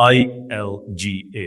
ILGA,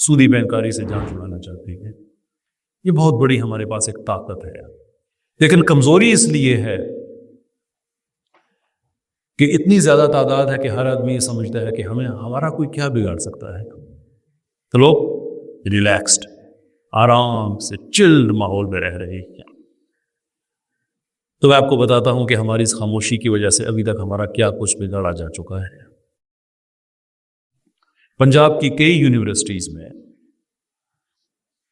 سودی بینکاری سے جان چھڑانا چاہتے ہیں. یہ بہت بڑی ہمارے پاس ایک طاقت ہے، لیکن کمزوری اس لیے ہے کہ اتنی زیادہ تعداد ہے کہ ہر آدمی یہ سمجھتا ہے کہ ہمارا کوئی کیا بگاڑ سکتا ہے. تو لوگ ریلیکسڈ، آرام سے چلڈ ماحول میں رہ رہے ہیں. تو میں آپ کو بتاتا ہوں کہ ہماری اس خاموشی کی وجہ سے ابھی تک ہمارا کیا کچھ بگاڑا جا چکا ہے. پنجاب کی کئی یونیورسٹیز میں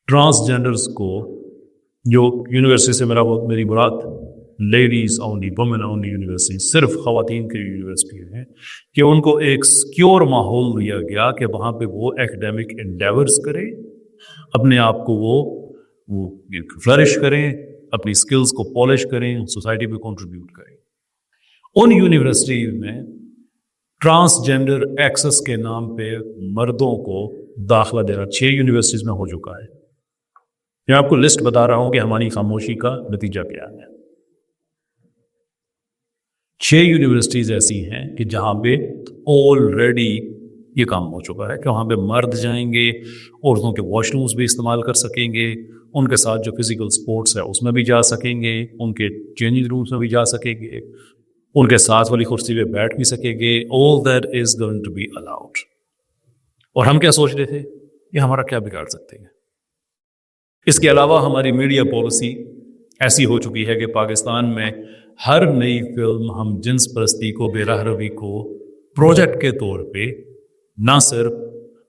ٹرانسجینڈرز کو، جو یونیورسٹی سے میری مراد ladies only, women only university, صرف خواتین کی یونیورسٹی ہے، کہ ان کو ایک سیکیور ماحول دیا گیا کہ وہاں پہ وہ ایکڈیمک انڈیورز کریں، اپنے آپ کو وہ فلرش کریں، اپنی سکلز کو پالش کریں، سوسائٹی پہ کنٹریبیوٹ کریں. ان یونیورسٹیز میں ٹرانسجینڈر ایکسس کے نام پہ مردوں کو داخلہ دینا 6 یونیورسٹیز میں ہو چکا ہے. میں آپ کو لسٹ بتا رہا ہوں کہ ہماری خاموشی کا نتیجہ کیا ہے. 6 یونیورسٹیز ایسی ہیں کہ جہاں پہ آلریڈی یہ کام ہو چکا ہے کہ وہاں پہ مرد جائیں گے، عورتوں کے واش رومز بھی استعمال کر سکیں گے، ان کے ساتھ جو فزیکل سپورٹس ہے اس میں بھی جا سکیں گے، ان کے چینجنگ رومز میں بھی جا سکیں گے، ان کے ساتھ والی کرسی پہ بیٹھ بھی سکیں گے. all that is going to be allowed. اور ہم کیا سوچ رہے تھے؟ یہ ہمارا کیا بگاڑ سکتے ہیں؟ اس کے علاوہ ہماری میڈیا پالیسی ایسی ہو چکی ہے کہ پاکستان میں ہر نئی فلم ہم جنس پرستی کو، بے راہ روی کو پروجیکٹ کے طور پہ نہ صرف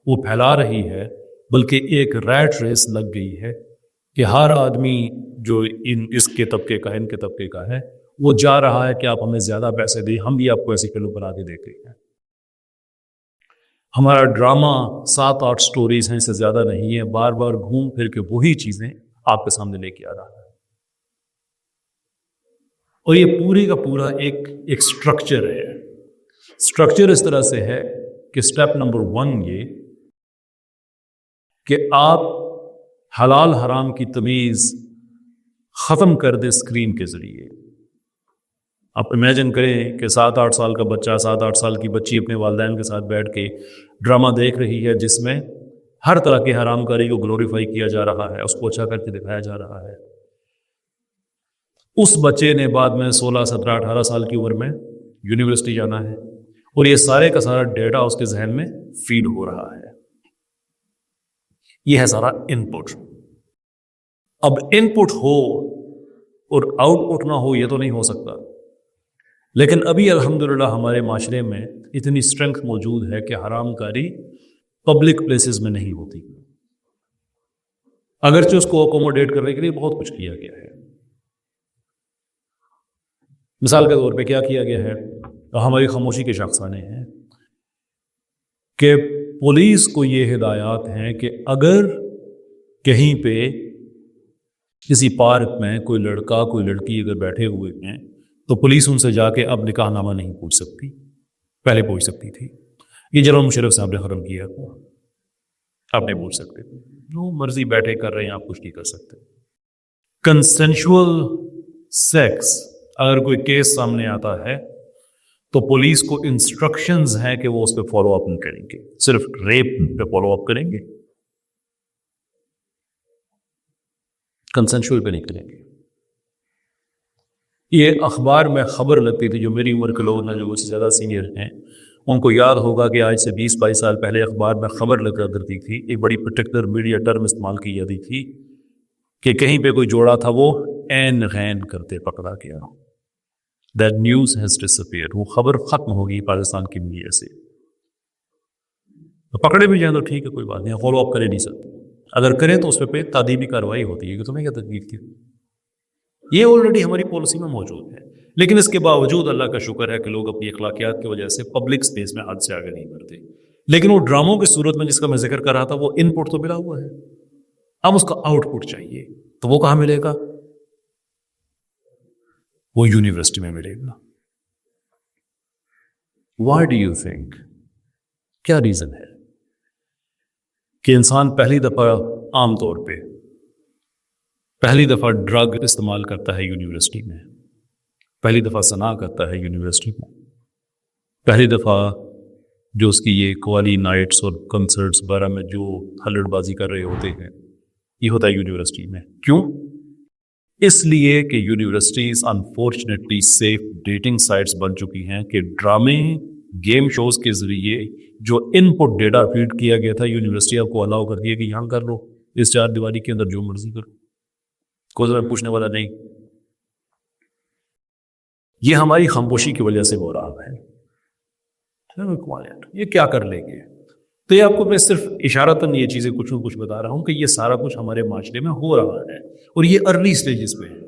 وہ پھیلا رہی ہے، بلکہ ایک ریٹ ریس لگ گئی ہے کہ ہر آدمی جو اس کے طبقے کا ہے، ان کے طبقے کا ہے، وہ جا رہا ہے کہ آپ ہمیں زیادہ پیسے دیں، ہم بھی آپ کو ایسی فلم بنا کے دیکھ رہے ہیں. ہمارا ڈرامہ 7-8 سٹوریز ہیں، اس سے زیادہ نہیں ہے، بار بار گھوم پھر کے وہی چیزیں آپ کے سامنے لے کے آ رہا ہے. اور یہ پوری کا پورا ایک سٹرکچر ہے. سٹرکچر اس طرح سے ہے کہ سٹیپ نمبر 1 یہ کہ آپ حلال حرام کی تمیز ختم کر دیں اسکرین کے ذریعے. آپ امیجن کریں کہ 7-8 سال کا بچہ، 7-8 سال کی بچی اپنے والدین کے ساتھ بیٹھ کے ڈرامہ دیکھ رہی ہے جس میں ہر طرح کی حرام کاری کو گلوریفائی کیا جا رہا ہے، اس کو اچھا کر کے دکھایا جا رہا ہے. اس بچے نے بعد میں 16, 17, 18 سال کی عمر میں یونیورسٹی جانا ہے، اور یہ سارے کا سارا ڈیٹا اس کے ذہن میں فیڈ ہو رہا ہے. یہ ہے سارا ان پٹ. اب ان پٹ ہو اور آؤٹ پٹ نہ ہو، یہ تو نہیں ہو سکتا. لیکن ابھی الحمدللہ ہمارے معاشرے میں اتنی اسٹرینتھ موجود ہے کہ حرام کاری پبلک پلیسز میں نہیں ہوتی، اگرچہ اس کو اکوموڈیٹ کرنے کے لیے بہت کچھ کیا گیا ہے. مثال کے طور پہ کیا کیا گیا ہے؟ ہماری خاموشی کے شخصانے ہیں کہ پولیس کو یہ ہدایات ہیں کہ اگر کہیں پہ کسی پارک میں کوئی لڑکا کوئی لڑکی اگر بیٹھے ہوئے ہیں تو پولیس ان سے جا کے اب نکاح نامہ نہیں پوچھ سکتی، پہلے پوچھ سکتی تھی. یہ جنرل مشرف صاحب نے ختم کیا، آپ نہیں پوچھ سکتے، جو مرضی بیٹھے کر رہے ہیں، آپ کچھ نہیں کر سکتے. کنسنشول سیکس اگر کوئی کیس سامنے آتا ہے تو پولیس کو انسٹرکشنز ہیں کہ وہ اس پہ فالو اپ نہیں کریں گے، صرف ریپ پہ فالو اپ کریں گے، کنسنشول پہ نہیں کریں گے. یہ اخبار میں خبر لگتی تھی، جو میری عمر کے لوگ ہیں، جو مجھ سے زیادہ سینئر ہیں، ان کو یاد ہوگا کہ آج سے 20-22 سال پہلے اخبار میں خبر لگا کرتی تھی، ایک بڑی پرٹیکولر میڈیا ٹرم استعمال کی جاتی تھی کہ کہیں پہ کوئی جوڑا تھا وہ عین غین کرتے پکڑا گیا. That news has disappeared. وہ خبر ختم ہوگی پاکستان کی میڈیا سے. تو پکڑے بھی جائیں تو ٹھیک ہے، کوئی بات نہیں، فالو اپ کرے نہیں سکتے. اگر کریں تو اس پہ تعدیبی کارروائی ہوتی ہے کہ تمہیں کیا تکلیف تھی. یہ آلریڈی ہماری پالیسی میں موجود ہے، لیکن اس کے باوجود اللہ کا شکر ہے کہ لوگ اپنی اخلاقیات کی وجہ سے پبلک سپیس میں حد سے آگے نہیں بڑھتے. لیکن وہ ڈراموں کی صورت میں جس کا میں ذکر کر رہا تھا، وہ ان پٹ تو ملا ہوا ہے، اب اس کا آؤٹ پٹ چاہیے. تو وہ کہاں ملے گا؟ وہ یونیورسٹی میں ملے گا. Why do you think؟ کیا ریزن ہے کہ انسان پہلی دفعہ عام طور پہ پہلی دفعہ ڈرگ استعمال کرتا ہے یونیورسٹی میں، پہلی دفعہ زنا کرتا ہے یونیورسٹی میں، پہلی دفعہ جو اس کی یہ قوالی نائٹس اور کنسرٹس وغیرہ میں جو ہلڑ بازی کر رہے ہوتے ہیں، یہ ہوتا ہے یونیورسٹی میں. کیوں؟ اس لیے کہ universities unfortunately safe dating sites بن چکی ہیں کہ ڈرامے گیم شوز کے ذریعے جو ان پٹ ڈیٹا فیڈ کیا گیا تھا، یونیورسٹی آپ کو الاؤ کر دیا کہ یہاں کر لو، اس 4 دیواری کے اندر جو مرضی کرو، کوئی ذرا پوچھنے والا نہیں. یہ ہماری خاموشی کی وجہ سے ہو رہا ہے. یہ کیا کر لیں گے؟ تو یہ آپ کو میں صرف اشارتاً یہ چیزیں کچھ نہ کچھ بتا رہا ہوں کہ یہ سارا کچھ ہمارے معاشرے میں ہو رہا ہے اور یہ ارلی سٹیجز پہ ہے.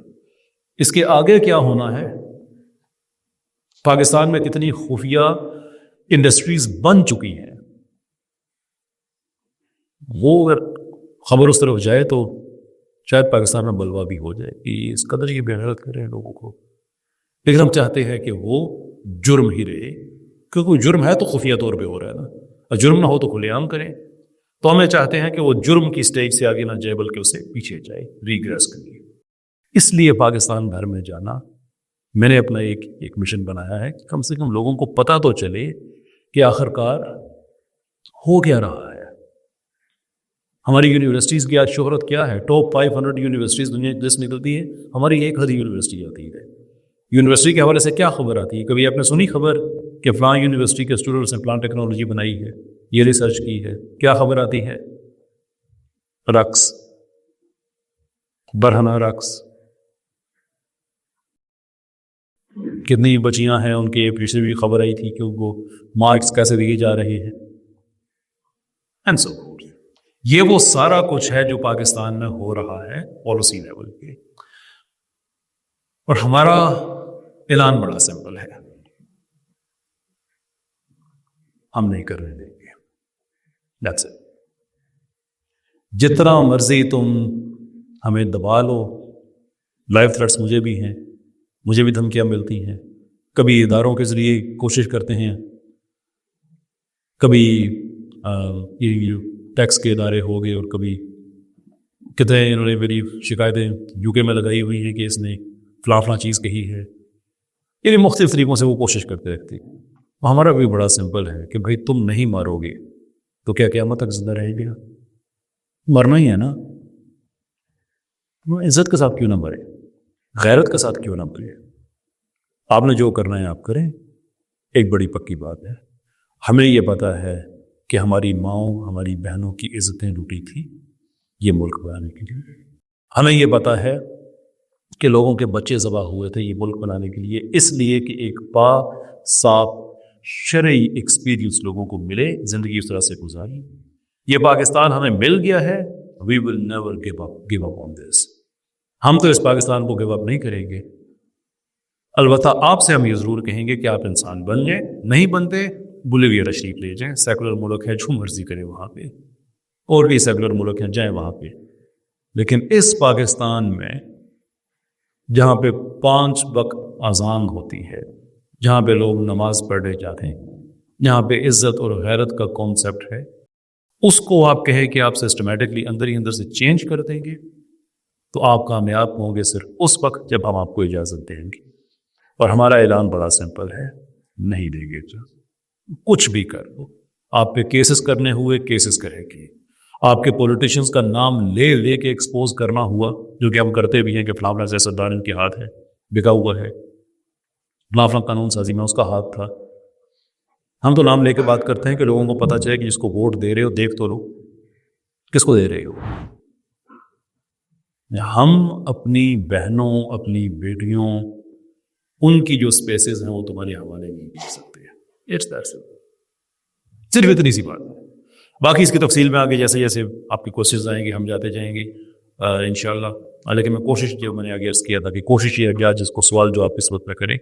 اس کے آگے کیا ہونا ہے؟ پاکستان میں کتنی خفیہ انڈسٹریز بن چکی ہیں، وہ اگر خبر اس طرف جائے تو شاید پاکستان میں بلوا بھی ہو جائے کہ اس قدر یہ بے غیرت کریں لوگوں کو. لیکن ہم چاہتے ہیں کہ وہ جرم ہی رہے، کیونکہ جرم ہے تو خفیہ طور پہ ہو رہا ہے نا، اور جرم نہ ہو تو کھلے عام کریں. تو ہمیں چاہتے ہیں کہ وہ جرم کی سٹیج سے آگے نہ جائے بلکہ اسے پیچھے جائے، ریگریس کریے. اس لیے پاکستان بھر میں جانا میں نے اپنا ایک مشن بنایا ہے کہ کم سے کم لوگوں کو پتہ تو چلے کہ آخرکار ہو کیا رہا ہے. ہماری یونیورسٹیز کی آج شہرت کیا ہے؟ ٹاپ 500 یونیورسٹیز دنیا جس نکلتی ہے، ہماری ایک ہی یونیورسٹی آتی ہے. یونیورسٹی کے حوالے سے کیا خبر آتی ہے؟ کبھی آپ نے سنی خبر کہ فلاں یونیورسٹی کے اسٹوڈنٹس نے فلاں ٹیکنالوجی بنائی ہے، یہ ریسرچ کی ہے؟ کیا خبر آتی ہے؟ رقص، برہنہ رقص، کتنی بچیاں ہیں ان کے پیچھے بھی خبر آئی تھی کہ ان کو مارکس کیسے دیے جا رہے ہیں. اینڈ سو یہ وہ سارا کچھ ہے جو پاکستان میں ہو رہا ہے پالیسی لیول پہ. اور ہمارا اعلان بڑا سمپل ہے، ہم نہیں کرنے دیں گے. That's it. جتنا مرضی تم ہمیں دبا لو، لائف تھریٹس مجھے بھی ہیں، مجھے بھی دھمکیاں ملتی ہیں. کبھی اداروں کے ذریعے کوشش کرتے ہیں، کبھی یہ ٹیکس کے ادارے ہو گئے، اور کبھی کتنے انہوں نے میری شکایتیں یو کے میں لگائی ہوئی ہیں کہ اس نے فلاں چیز کہی ہے. یعنی مختلف طریقوں سے وہ کوشش کرتے رہتے. ہمارا بھی بڑا سمپل ہے کہ بھائی تم نہیں مارو گے تو کیا قیامت تک زندہ رہے گا؟ مرنا ہی ہے نا. عزت کے ساتھ کیوں نہ مرے، غیرت کے ساتھ کیوں نہ مرے. آپ نے جو کرنا ہے آپ کریں. ایک بڑی پکی بات ہے، ہمیں یہ پتہ ہے کہ ہماری ماؤں، ہماری بہنوں کی عزتیں لوٹی تھی یہ ملک بنانے کے لیے. ہمیں یہ پتہ ہے کہ لوگوں کے بچے ذبح ہوئے تھے یہ ملک بنانے کے لیے، اس لیے کہ ایک صاف شرعی ایکسپیرینس لوگوں کو ملے، زندگی اس طرح سے گزاری. یہ پاکستان ہمیں مل گیا ہے. We will never give up on this. ہم تو اس پاکستان کو گیو اپ نہیں کریں گے. البتہ آپ سے ہم یہ ضرور کہیں گے کہ آپ انسان بن جائیں. نہیں بنتے بولیویا تشریف لے جائیں، سیکولر ملک ہے، جو مرضی کرے وہاں پہ. اور بھی سیکولر ملک ہیں، جائیں وہاں پہ. لیکن اس پاکستان میں جہاں پہ 5 وقت اذان ہوتی ہے، جہاں پہ لوگ نماز پڑھنے جاتے ہیں، جہاں پہ عزت اور غیرت کا کانسیپٹ ہے، اس کو آپ کہیں کہ آپ سسٹمیٹکلی اندر ہی اندر سے چینج کر دیں گے تو آپ کامیاب ہوں گے صرف اس وقت جب ہم آپ کو اجازت دیں گے. اور ہمارا اعلان بڑا سمپل ہے، نہیں دیں گے اجازت. کچھ بھی کر لو، آپ پہ کیسز کرنے ہوئے کیسز کریں گے. آپ کے پولیٹیشنز کا نام لے لے کے ایکسپوز کرنا ہوا، جو کہ ہم کرتے بھی ہیں کہ فلاں سیاستدان ان کے ہاتھ ہے، بکا ہوا ہے، فلاں قانون سازی میں اس کا ہاتھ تھا. ہم تو نام لے کے بات کرتے ہیں کہ لوگوں کو پتہ چلے کہ جس کو ووٹ دے رہے ہو دیکھ تو لو کس کو دے رہے ہو. ہم اپنی بہنوں، اپنی بیٹیوں، ان کی جو اسپیسز ہیں وہ تمہارے حوالے نہیں کر سکتے. صرف اتنی سی بات ہے. باقی اس کی تفصیل میں آگے جیسے جیسے آپ کی کوششیں آئیں گی ہم جاتے جائیں گے انشاءاللہ. لیکن میں کوشش جو میں نے آگے عرض کیا تھا کہ کوشش یہ کیا جس کو سوال جو آپ اس وقت پہ کریں.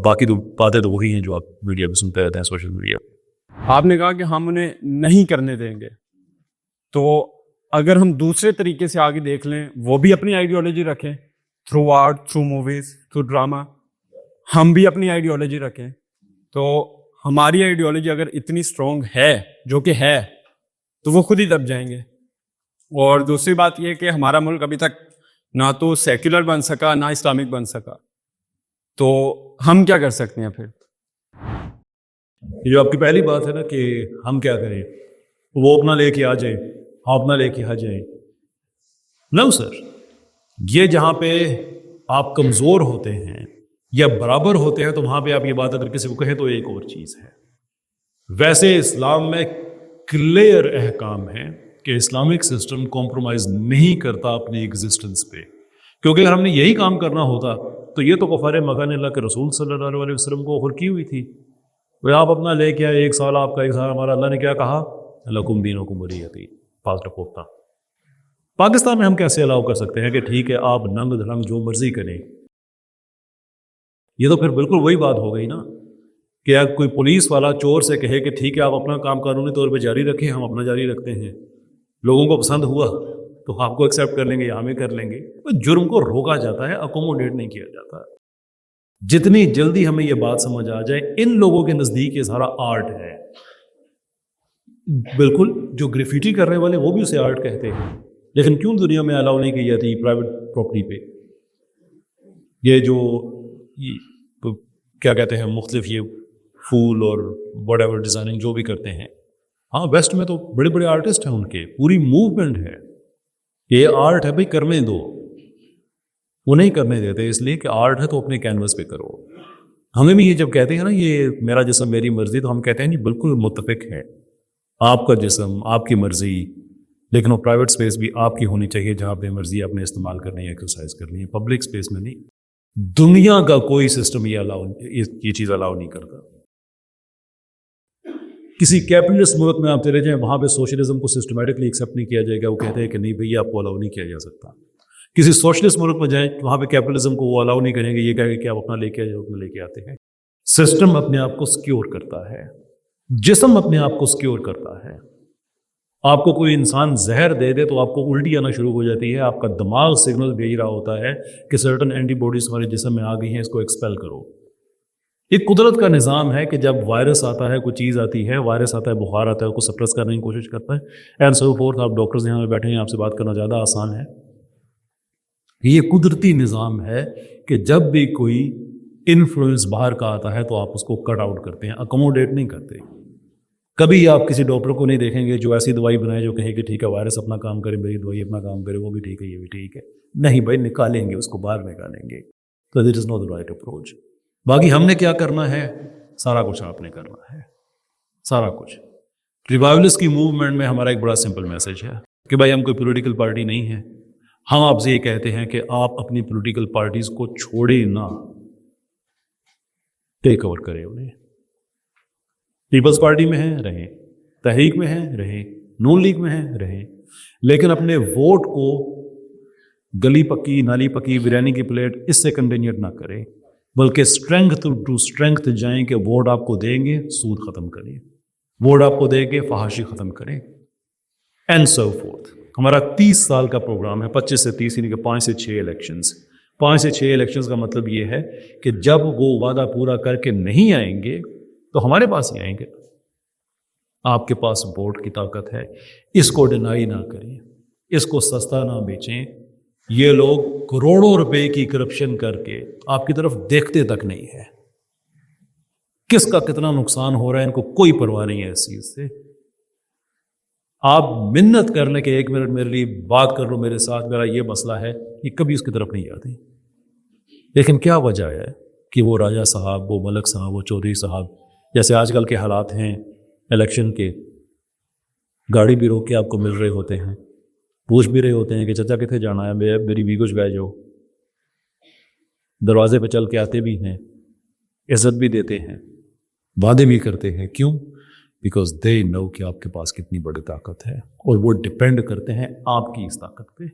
باقی تو باتیں تو وہی ہیں جو آپ میڈیا پہ سنتے رہتے ہیں، سوشل میڈیا. آپ نے کہا کہ ہم انہیں نہیں کرنے دیں گے، تو اگر ہم دوسرے طریقے سے آگے دیکھ لیں، وہ بھی اپنی آئیڈیالوجی رکھیں، through art, through movies, through drama, ہم بھی اپنی آئیڈیالوجی رکھیں، تو ہماری آئیڈیالوجی اگر اتنی اسٹرانگ ہے، جو کہ ہے، تو وہ خود ہی دب جائیں گے. اور دوسری بات یہ کہ ہمارا ملک ابھی تک نہ تو سیکولر بن سکا نہ اسلامک بن سکا، تو ہم کیا کر سکتے ہیں پھر؟ یہ جو آپ کی پہلی بات ہے نا کہ ہم کیا کریں, وہ اپنا لے کے آ جائیں, ہم اپنا لے کے آ جائیں. نو سر, یہ جہاں پہ آپ کمزور ہوتے ہیں یا برابر ہوتے ہیں تو وہاں پہ آپ یہ بات اگر کسی کو کہیں تو ایک اور چیز ہے. ویسے اسلام میں کلیئر احکام ہے کہ اسلامک سسٹم کمپرومائز نہیں کرتا اپنی ایگزسٹنس پہ, کیونکہ اگر ہم نے یہی کام کرنا ہوتا تو یہ تو کفار مکہ نے اللہ کے رسول صلی اللہ علیہ وسلم کو آفر کی ہوئی تھی. وہ آپ اپنا لے کے آئے, 1 سال آپ کا 1 سال ہمارا. اللہ نے کیا کہا, لکم دینکم ولی دین. پاس رکھوتا. پاکستان میں ہم کیسے الاؤ کر سکتے ہیں کہ ٹھیک ہے آپ ننگ دھڑنگ جو مرضی کریں؟ یہ تو پھر بالکل وہی بات ہو گئی نا کہ اگر کوئی پولیس والا چور سے کہے کہ ٹھیک ہے آپ اپنا کام قانونی طور پہ جاری رکھیں, ہم اپنا جاری رکھتے ہیں, لوگوں کو پسند ہوا تو آپ کو ایکسیپٹ کر لیں گے یا ہمیں کر لیں گے. جرم کو روکا جاتا ہے, اکوموڈیٹ نہیں کیا جاتا. جتنی جلدی ہمیں یہ بات سمجھ آ جائے, ان لوگوں کے نزدیک یہ سارا آرٹ ہے. بالکل, جو گریفیٹی کرنے والے وہ بھی اسے آرٹ کہتے ہیں, لیکن کیوں دنیا میں الاؤ نہیں کی جاتی پرائیویٹ پراپرٹی پہ؟ یہ جو کیا کہتے ہیں مختلف یہ پھول اور وٹ ایور ڈیزائننگ جو بھی کرتے ہیں, ہاں ویسٹ میں تو بڑے بڑے آرٹسٹ ہیں, ان کے پوری موومنٹ ہے, یہ آرٹ ہے بھائی کرنے دو. وہ نہیں کرنے دیتے اس لیے کہ آرٹ ہے تو اپنے کینوس پہ کرو. ہمیں بھی یہ جب کہتے ہیں نا یہ میرا جسم میری مرضی, تو ہم کہتے ہیں جی بالکل متفق ہے, آپ کا جسم آپ کی مرضی, لیکن وہ پرائیویٹ اسپیس بھی آپ کی ہونی چاہیے جہاں پہ مرضی آپ نے استعمال کرنی ہے, ایکسرسائز کرنی ہے, پبلک اسپیس میں نہیں. دنیا کا کوئی سسٹم یہ چیز الاؤ نہیں کرتا. کسی کیپٹلسٹ ملک میں آپ چلے جائیں, وہاں پہ سوشلزم کو سسٹمیٹکلی ایکسیپٹ نہیں کیا جائے گا. وہ کہتے ہیں کہ نہیں بھئی آپ کو الاؤ نہیں کیا جا سکتا. کسی سوشلسٹ ملک میں جائیں, وہاں پہ کیپٹلزم کو وہ الاؤ نہیں کریں گے, یہ کہہ کہ آپ اپنا لے کے اپنا لے کے آتے ہیں. سسٹم اپنے آپ کو سکیور کرتا ہے, جسم اپنے آپ کو سکیور کرتا ہے. آپ کو کوئی انسان زہر دے دے تو آپ کو الٹی آنا شروع ہو جاتی ہے, آپ کا دماغ سگنل بھیج رہا ہوتا ہے کہ سرٹن اینٹی باڈیز ہمارے جسم میں آ گئی ہیں, اس کو ایکسپیل کرو. ایک قدرت کا نظام ہے کہ جب وائرس آتا ہے, کوئی چیز آتی ہے, وائرس آتا ہے, بخار آتا ہے, اس کو سپریس کرنے کی کوشش کرتا ہے, اینڈ سو فورتھ. آپ ڈاکٹرز یہاں پہ بیٹھے ہیں, آپ سے بات کرنا زیادہ آسان ہے. یہ قدرتی نظام ہے کہ جب بھی کوئی انفلوئنس باہر کا آتا ہے تو آپ اس کو کٹ آؤٹ کرتے ہیں, اکوموڈیٹ نہیں کرتے. کبھی آپ کسی ڈاکٹر کو نہیں دیکھیں گے جو ایسی دوائی بنائے جو کہے کہ ٹھیک ہے وائرس اپنا کام کرے, میری دوائی اپنا کام کرے, وہ بھی ٹھیک ہے, یہ بھی ٹھیک ہے. نہیں بھائی, نکالیں گے اس کو, باہر نکالیں گے. تو that is not the right approach. باقی ہم نے کیا کرنا ہے, سارا کچھ آپ نے کرنا ہے, سارا کچھ. ریوائولسٹ کی موومنٹ میں ہمارا ایک بڑا سمپل میسج ہے کہ بھائی ہم کوئی پولیٹیکل پارٹی نہیں ہے. ہم آپ سے یہ کہتے ہیں کہ آپ اپنی پولیٹیکل پارٹیز کو چھوڑے نہ, ٹیک اوور کریں انہیں. پیپلز پارٹی میں ہیں رہیں, تحریک میں ہیں رہیں, نون لیگ میں ہیں رہیں, لیکن اپنے ووٹ کو گلی پکی نالی پکی بریانی کی پلیٹ اس سے کنٹینیوٹ نہ کریں, بلکہ اسٹرینتھ ٹو اسٹرینتھ جائیں کہ ووٹ آپ کو دیں گے سود ختم کریں, ووٹ آپ کو دیں گے فحاشی ختم کریں, اینڈ سو فورتھ. ہمارا 30 سال کا پروگرام ہے, 25 سے 30 یعنی کہ 5 سے 6 الیکشنز. 5 سے 6 الیکشنز کا مطلب یہ ہے کہ جب وہ وعدہ پورا کر کے نہیں آئیں گے تو ہمارے پاس ہی آئیں گے. آپ کے پاس ووٹ کی طاقت ہے, اس کو ڈینائی نہ کریں, اس کو سستا نہ بیچیں. یہ لوگ کروڑوں روپے کی کرپشن کر کے آپ کی طرف دیکھتے تک نہیں ہے. کس کا کتنا نقصان ہو رہا ہے ان کو کوئی پرواہ نہیں ہے اس چیز سے. آپ منت کر لیں کہ 1 منٹ میرے لیے بات کر لو میرے ساتھ, میرا یہ مسئلہ ہے, یہ کبھی اس کی طرف نہیں آتے. لیکن کیا وجہ ہے کہ وہ راجہ صاحب, وہ ملک صاحب, وہ چودھری صاحب, جیسے آج کل کے حالات ہیں الیکشن کے, گاڑی بھی روک کے آپ کو مل رہے ہوتے ہیں, پوچھ بھی رہے ہوتے ہیں کہ چچا کتنے جانا ہے, میری بیگوش بہ جاؤ. دروازے پہ چل کے آتے بھی ہیں, عزت بھی دیتے ہیں, وعدے بھی کرتے ہیں. کیوں؟ بیکاز دے نو کہ آپ کے پاس کتنی بڑی طاقت ہے, اور وہ ڈپینڈ کرتے ہیں آپ کی اس طاقت پہ.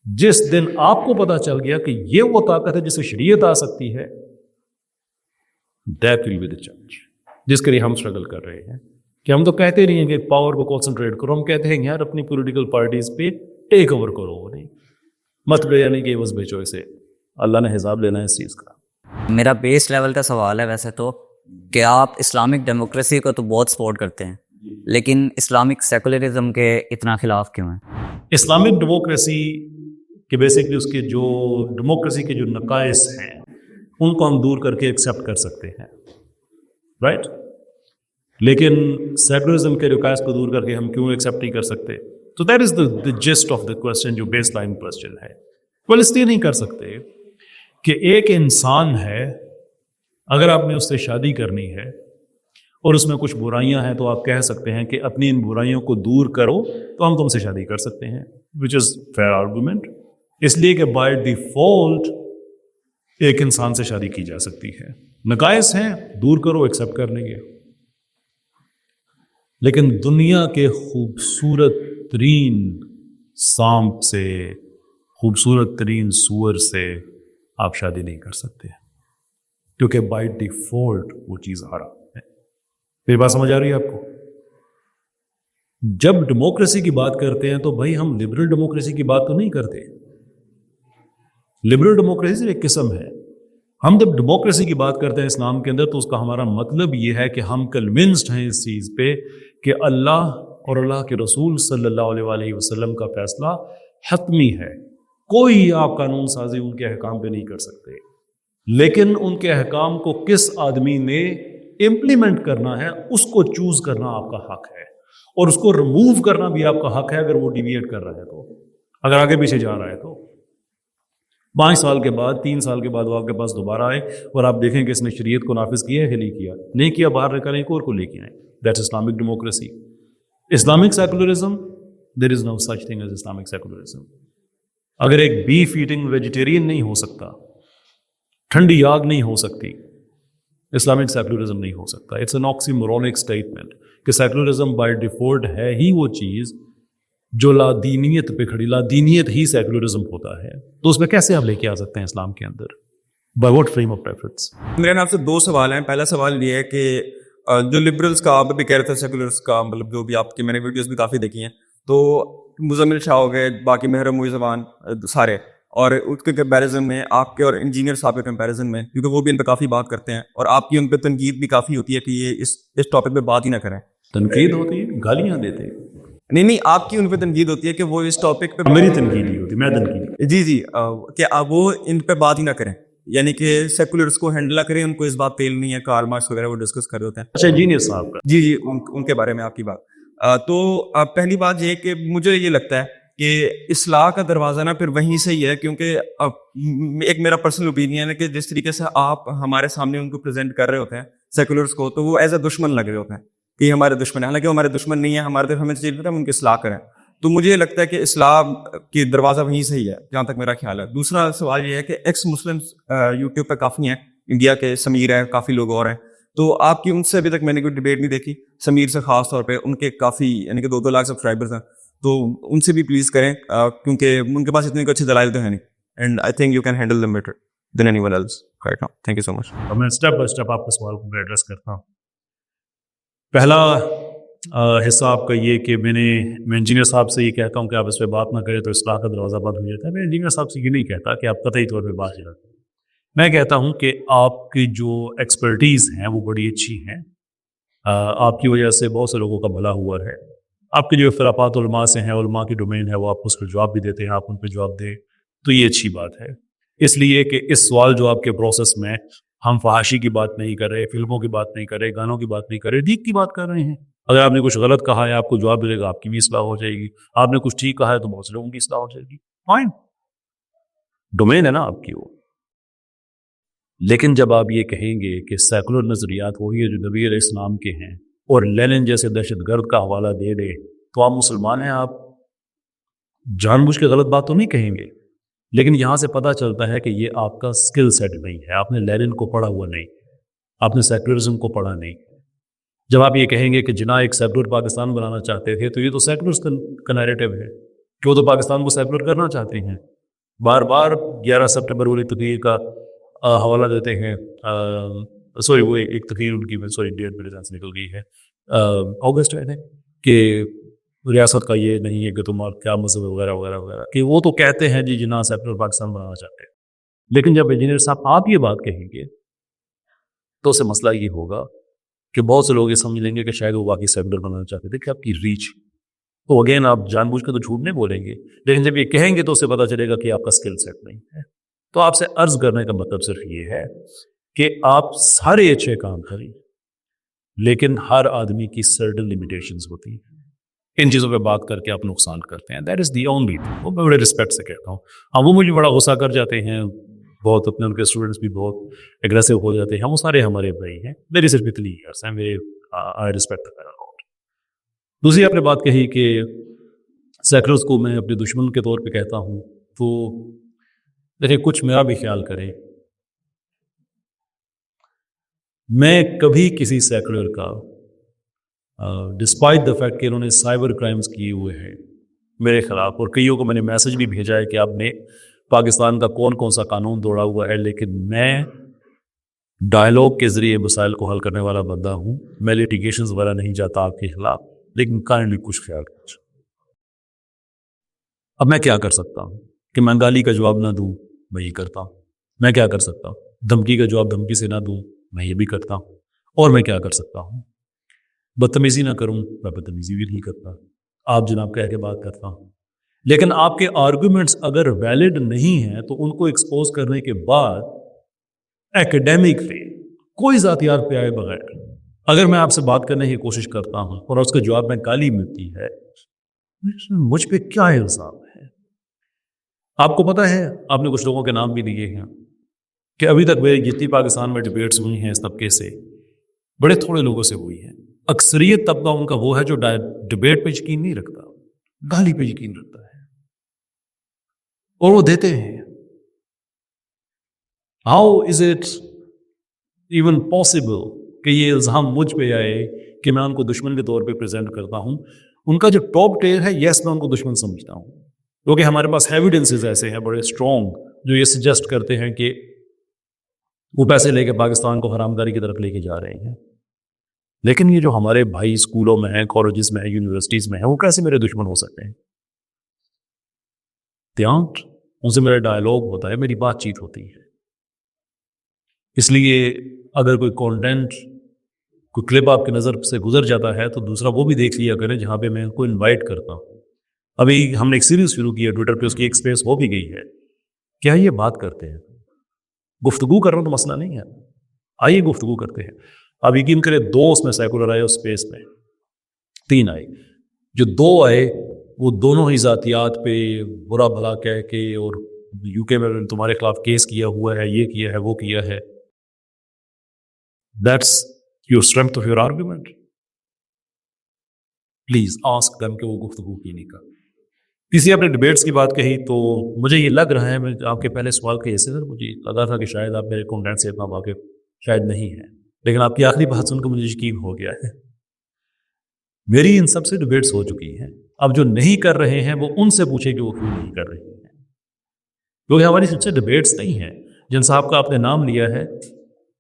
جس دن آپ کو پتا چل گیا کہ یہ وہ طاقت ہے جس سے شریعت آ سکتی ہے, that will be the change جس کے لیے ہم اسٹرگل کر رہے ہیں. کہ ہم تو کہتے نہیں ہیں کہ پاور کو کنسنٹریٹ کرو, ہم کہتے ہیں یار اپنی پولیٹیکل پارٹیز پہ ٹیک اوور کرو, نہیں مت یعنی کہ بس بیچو اسے, اللہ نے حساب لینا ہے اس چیز کا. میرا بیس لیول کا سوال ہے ویسے تو کہ آپ اسلامک ڈیموکریسی کو تو بہت سپورٹ کرتے ہیں, لیکن اسلامک سیکولرزم کے اتنا خلاف کیوں ہیں؟ اسلامک ڈیموکریسی کہ بیسکلی اس کے جو ڈیموکریسی کے جو نقائص ہیں ان کو ہم دور کر کے ایکسیپٹ کر سکتے ہیں, رائٹ. لیکن سیکولرزم کے رکائز کو دور کر کے ہم کیوں ایکسیپٹ نہیں کر سکتے؟ تو that is the gist of the question, جو بیس لائن کوشچن ہے. وہ اس لیے نہیں کر سکتے کہ ایک انسان ہے، اگر آپ نے اس سے شادی کرنی ہے اور اس میں کچھ برائیاں ہیں تو آپ کہہ سکتے ہیں کہ اپنی ان برائیوں کو دور کرو تو ہم تم سے شادی کر سکتے ہیں، وچ از فیئر آرگومنٹ. اس لیے کہ بائی ڈیفالٹ ایک انسان سے شادی کی جا سکتی ہے. نقائص ہیں، دور کرو، ایکسیپٹ کر لیں گے. لیکن دنیا کے خوبصورت ترین سانپ سے، خوبصورت ترین سور سے آپ شادی نہیں کر سکتے، کیونکہ بائی ڈیفالٹ وہ چیز حرام ہے. میری بات سمجھ آ رہی ہے آپ کو؟ جب ڈیموکریسی کی بات کرتے ہیں تو بھائی ہم لبرل ڈیموکریسی کی بات تو نہیں کرتے. لبرل ڈیموکریسی ایک قسم ہے. ہم جب ڈیموکریسی کی بات کرتے ہیں اسلام کے اندر تو اس کا ہمارا مطلب یہ ہے کہ ہم کنونسڈ ہیں اس چیز پہ کہ اللہ اور اللہ کے رسول صلی اللہ علیہ وآلہ وسلم کا فیصلہ حتمی ہے. کوئی آپ قانون سازی ان کے احکام پہ نہیں کر سکتے، لیکن ان کے احکام کو کس آدمی نے امپلیمنٹ کرنا ہے اس کو چوز کرنا آپ کا حق ہے، اور اس کو ریموو کرنا بھی آپ کا حق ہے اگر وہ ڈیویٹ کر رہا ہے تو، اگر آگے پیچھے جا رہا ہے تو. 5 سال کے بعد 3 سال کے بعد وہ آپ کے پاس دوبارہ آئے اور آپ دیکھیں کہ اس نے شریعت کو نافذ کیا ہے کہ نہیں کیا، نہیں کیا، باہر نکالیں ایک اور کو لے کے آئیں. That's Islamic democracy. Islamic secularism, there is no such thing as Islamic secularism. اگر ایک بیف ایٹنگ ویجیٹیرین نہیں ہو سکتا، ٹھنڈی آگ نہیں ہو سکتی، اسلامک سیکولرزم نہیں ہو سکتا. اٹس این آکسیمورونک اسٹیٹمنٹ کہ سیکولرزم بائی ڈیفالٹ ہے ہی وہ چیز جو لادینیت پہ کھڑی، لادینیت ہی سیکولرزم ہوتا ہے. تو اس میں کیسے آپ لے کے آ سکتے ہیں اسلام کے اندر؟ By what frame of reference? میرے آپ سے 2 سوال ہیں. پہلا سوال یہ ہے کہ جو لبرلس کا آپ بھی کہہ رہے تھے، سیکولرس کا مطلب جو بھی آپ کی میں نے ویڈیوز بھی کافی دیکھی ہیں، تو مزمل شاہ ہو گئے، باقی محرم موئی زبان سارے، اور اس کے کمپیریزن میں آپ کے اور انجینئر صاحب کے کمپیریزن میں، کیونکہ وہ بھی ان پہ کافی بات کرتے ہیں اور آپ کی ان پہ تنقید بھی کافی ہوتی ہے کہ یہ اس ٹاپک پہ بات ہی نہ کریں. تنقید ہوتی ہے، گالیاں دیتے ہیں. نہیں، آپ کی ان پہ تنقید ہوتی ہے کہ وہ اس ٹاپک پہ، میری تنقید نہیں ہوتی، میں تنقید. جی کہ وہ ان پہ بات ہی نہ کریں، یعنی کہ سیکولرس کو ہینڈل نہ کریں، ان کو اس بات پہ علم نہیں ہے. کارل مارکس وغیرہ وہ ڈسکس کر رہے ہوتے ہیں. اچھا، انجینئر صاحب کا، جی ان کے بارے میں آپ کی بات. تو پہلی بات یہ کہ مجھے یہ لگتا ہے کہ اصلاح کا دروازہ نا پھر وہیں سے ہی ہے، کیونکہ ایک میرا پرسنل اوپینین ہے کہ جس طریقے سے آپ ہمارے سامنے ان کو پریزنٹ کر رہے ہوتے ہیں سیکولرس کو، تو وہ ایز اے دشمن لگ رہے ہوتے ہیں کہ یہ ہمارے دشمن ہیں، حالانکہ وہ ہمارے دشمن نہیں ہیں. ہمارے طرف ہمیں چاہیے تھا ہم ان کی اصلاح کریں. تو مجھے یہ لگتا ہے کہ اصلاح کی دروازہ وہیں سے ہی ہے، جہاں تک میرا خیال ہے. دوسرا سوال یہ ہے کہ ایکس مسلم یوٹیوب پہ کافی ہیں، انڈیا کے سمیر ہیں، کافی لوگ اور ہیں، تو آپ کی ان سے ابھی تک میں نے کوئی ڈبیٹ نہیں دیکھی. سمیر سے خاص طور پہ، ان کے کافی یعنی کہ 2-2 لاکھ سبسکرائبرز ہیں، تو ان سے بھی پلیز کریں کیونکہ ان کے پاس اتنے کوئی اچھے دلائل تو ہیں نہیں. And I think you can handle them better than anyone else right now. Thank you so much. میں اسٹیپ بائی اسٹیپ آپ کے سوال کو ایڈریس کرتا ہوں. پہلا حصہ آپ کا یہ کہ میں انجینئر صاحب سے یہ کہتا ہوں کہ آپ اس پہ بات نہ کریں تو اصلاح کا دروازہ بند ہو جاتا ہے. میں انجینئر صاحب سے یہ نہیں کہتا کہ آپ قطعی طور پہ بات کریں. میں کہتا ہوں کہ آپ کی جو ایکسپرٹیز ہیں وہ بڑی اچھی ہیں، آپ کی وجہ سے بہت سے لوگوں کا بھلا ہوا ہے. آپ کے جو اختلافات علماء سے ہیں، علماء کی ڈومین ہے، وہ آپ اس پر جواب بھی دیتے ہیں، آپ ان پہ جواب دیں تو یہ اچھی بات ہے. اس لیے کہ اس سوال جو آپ کے پروسیس میں ہم فحاشی کی بات نہیں کر رہے، فلموں کی بات نہیں کر رہے، گانوں کی بات نہیں کر رہے، دیکھ کی بات کر رہے ہیں. اگر آپ نے کچھ غلط کہا ہے آپ کو جواب ملے گا، آپ کی بھی اصلاح ہو جائے گی. آپ نے کچھ ٹھیک کہا ہے تو بہت سے لوگوں کی اصلاح ہو جائے گی. فائن، ڈومین ہے نا آپ کی وہ. لیکن جب آپ یہ کہیں گے کہ سیکولر نظریات وہی ہے جو نبی علیہ السلام کے ہیں اور لینن جیسے دہشت گرد کا حوالہ دے دے تو آپ مسلمان ہیں، آپ جان بوجھ کے غلط بات تو نہیں کہیں گے. لیکن یہاں سے پتہ چلتا ہے کہ یہ آپ کا سکل سیٹ نہیں ہے، آپ نے لینن کو پڑھا ہوا نہیں، آپ نے سیکولرزم کو پڑھا نہیں. جب آپ یہ کہیں گے کہ جناح ایک سیکولر پاکستان بنانا چاہتے تھے تو یہ تو سیکولرز کا نیریٹو ہے کہ وہ تو پاکستان کو سیکولر کرنا چاہتے ہیں. بار بار 11 سپٹمبر والی تقریر کا حوالہ دیتے ہیں. سوری، وہ ایک تقریر ان کی، سوری ڈیٹ میرے ذہن سے نکل گئی ہے، اگست ہے کہ ریاست کا یہ نہیں ہے کہ تم کیا مذہب وغیرہ وغیرہ وغیرہ، کہ وہ تو کہتے ہیں جی جناح سیکولر پاکستان بنانا چاہتے ہیں. لیکن جب انجینئر صاحب آپ یہ بات کہیں گے تو اسے مسئلہ یہ ہوگا کہ بہت سے لوگ یہ سمجھ لیں گے کہ شاید وہ واقعی سیکولر بنانا چاہتے تھے. کہ آپ کی ریچ تو اگین آپ جان بوجھ کے تو جھوٹ نہیں بولیں گے، لیکن جب یہ کہیں گے تو اسے پتہ چلے گا کہ آپ کا اسکل سیٹ نہیں ہے. تو آپ سے عرض کرنے کا مطلب صرف یہ ہے کہ آپ سارے اچھے کام کریں، لیکن ہر آدمی کی سرٹن لمیٹیشنز ہوتی ہیں. ان چیزوں پہ بات کر کے آپ نقصان کرتے ہیں. That is the only thing. وہ میں بڑے رسپیکٹ سے کہتا ہوں. ہاں وہ مجھے بڑا غصہ کر جاتے ہیں بہت, اپنے ان کے اسٹوڈنٹس بھی بہت اگریسو ہو جاتے ہیں. وہ سارے ہمارے بھائی ہیں. میری صرف اتنی ایئرس ہیں. میرے آئی رسپیکٹ. دوسری آپ نے بات کہی کہ سیکولرز کو میں اپنے دشمن کے طور پہ کہتا ہوں, تو دیکھیں کچھ میرا بھی خیال کریں. میں کبھی کسی سیکولر کا ڈسپائٹ دا فیکٹ کہ انہوں نے سائبر کرائمز کیے ہوئے ہیں میرے خلاف, اور کئیوں کو میں نے میسج بھی بھیجا ہے کہ آپ نے پاکستان کا کون کون سا قانون دوڑا ہوا ہے, لیکن میں ڈائلاگ کے ذریعے مسائل کو حل کرنے والا بندہ ہوں. میں لیٹیگیشنز وغیرہ نہیں جاتا آپ کے خلاف, لیکن کائنڈلی کچھ خیال کر. اب میں کیا کر سکتا ہوں کہ میں گالی کا جواب نہ دوں, میں یہ کرتا ہوں. میں کیا کر سکتا ہوں دھمکی کا جواب دھمکی سے نہ دوں, میں یہ بھی کرتا ہوں. اور میں کیا کر سکتا ہوں بدتمیزی نہ کروں, میں بدتمیزی بھی نہیں کرتا. آپ جناب کہہ کے بات کرتا ہوں. لیکن آپ کے آرگومنٹس اگر ویلڈ نہیں ہیں تو ان کو ایکسپوز کرنے کے بعد ایکیڈیمکلی کوئی ذاتیات پہ آئے بغیر اگر میں آپ سے بات کرنے کی کوشش کرتا ہوں اور اس کا جواب میں گالی ملتی ہے, مجھ پہ کیا الزام ہے؟ آپ کو پتا ہے, آپ نے کچھ لوگوں کے نام بھی لیے ہیں کہ ابھی تک میری جتنی پاکستان میں ڈبیٹس ہوئی ہیں اس طبقے سے بڑے تھوڑے لوگوں سے ہوئی ہیں. اکثریت طبقہ ان کا وہ ہے جو ڈبیٹ پہ یقین نہیں رکھتا, گالی پہ یقین رکھتا ہے, اور وہ دیتے ہیں. How is it even possible کہ یہ الزام مجھ پہ آئے کہ میں ان کو دشمن کے طور پہ پریزنٹ کرتا ہوں؟ ان کا جو ٹاپ ٹیئر ہے, یس میں ان کو دشمن سمجھتا ہوں, کیونکہ ہمارے پاس ایویڈنسز ایسے ہیں بڑے اسٹرانگ جو یہ سجیسٹ کرتے ہیں کہ وہ پیسے لے کے پاکستان کو حرامداری کی طرف لے کے جا رہے ہیں. لیکن یہ جو ہمارے بھائی اسکولوں میں ہیں, کالجز میں ہیں, یونیورسٹیز میں ہیں, وہ کیسے میرے دشمن ہو سکتے ہیں؟ ان سے میرا ڈائلاگ ہوتا ہے, میری بات چیت ہوتی ہے. اس لیے اگر کوئی کانٹینٹ, کوئی کلپ آپ کی نظر سے گزر جاتا ہے تو دوسرا وہ بھی دیکھ لیا کریں جہاں پہ میں ان کو انوائٹ کرتا ہوں. ابھی ہم نے ایک سیریز شروع کی ہے ٹویٹر پہ, اس کی ایک اسپیس ہو بھی گئی ہے. کیا یہ بات کرتے ہیں, گفتگو کرنا تو مسئلہ نہیں ہے, آئیے گفتگو کرتے ہیں. اب یقین کرے 2 اس میں سیکولر آئے اس اسپیس میں, 3 آئے. جو 2 آئے وہ دونوں ہی ذاتیات پہ برا بھلا کہہ کے, اور یو کے میں تمہارے خلاف کیس کیا ہوا ہے, یہ کیا ہے, وہ کیا ہے. That's your strength of your argument. Please ask them کہ وہ گفتگو کی نہیں کر. تیسری آپ نے ڈبیٹس کی بات کہی تو مجھے یہ لگ رہا ہے, میں آپ کے پہلے سوال کے حصے سے مجھے لگا تھا کہ شاید آپ میرے کانٹینٹ سے اتنا واقف شاید نہیں ہے, لیکن آپ کی آخری بات سن کے مجھے یقین ہو گیا ہے. میری ان سب سے ڈبیٹس ہو چکی ہیں. اب جو نہیں کر رہے ہیں وہ ان سے پوچھیں کہ وہ کیوں نہیں کر رہے ہیں, کیونکہ ہماری سب سے ڈبیٹس نہیں ہیں. جن صاحب کا آپ نے نام لیا ہے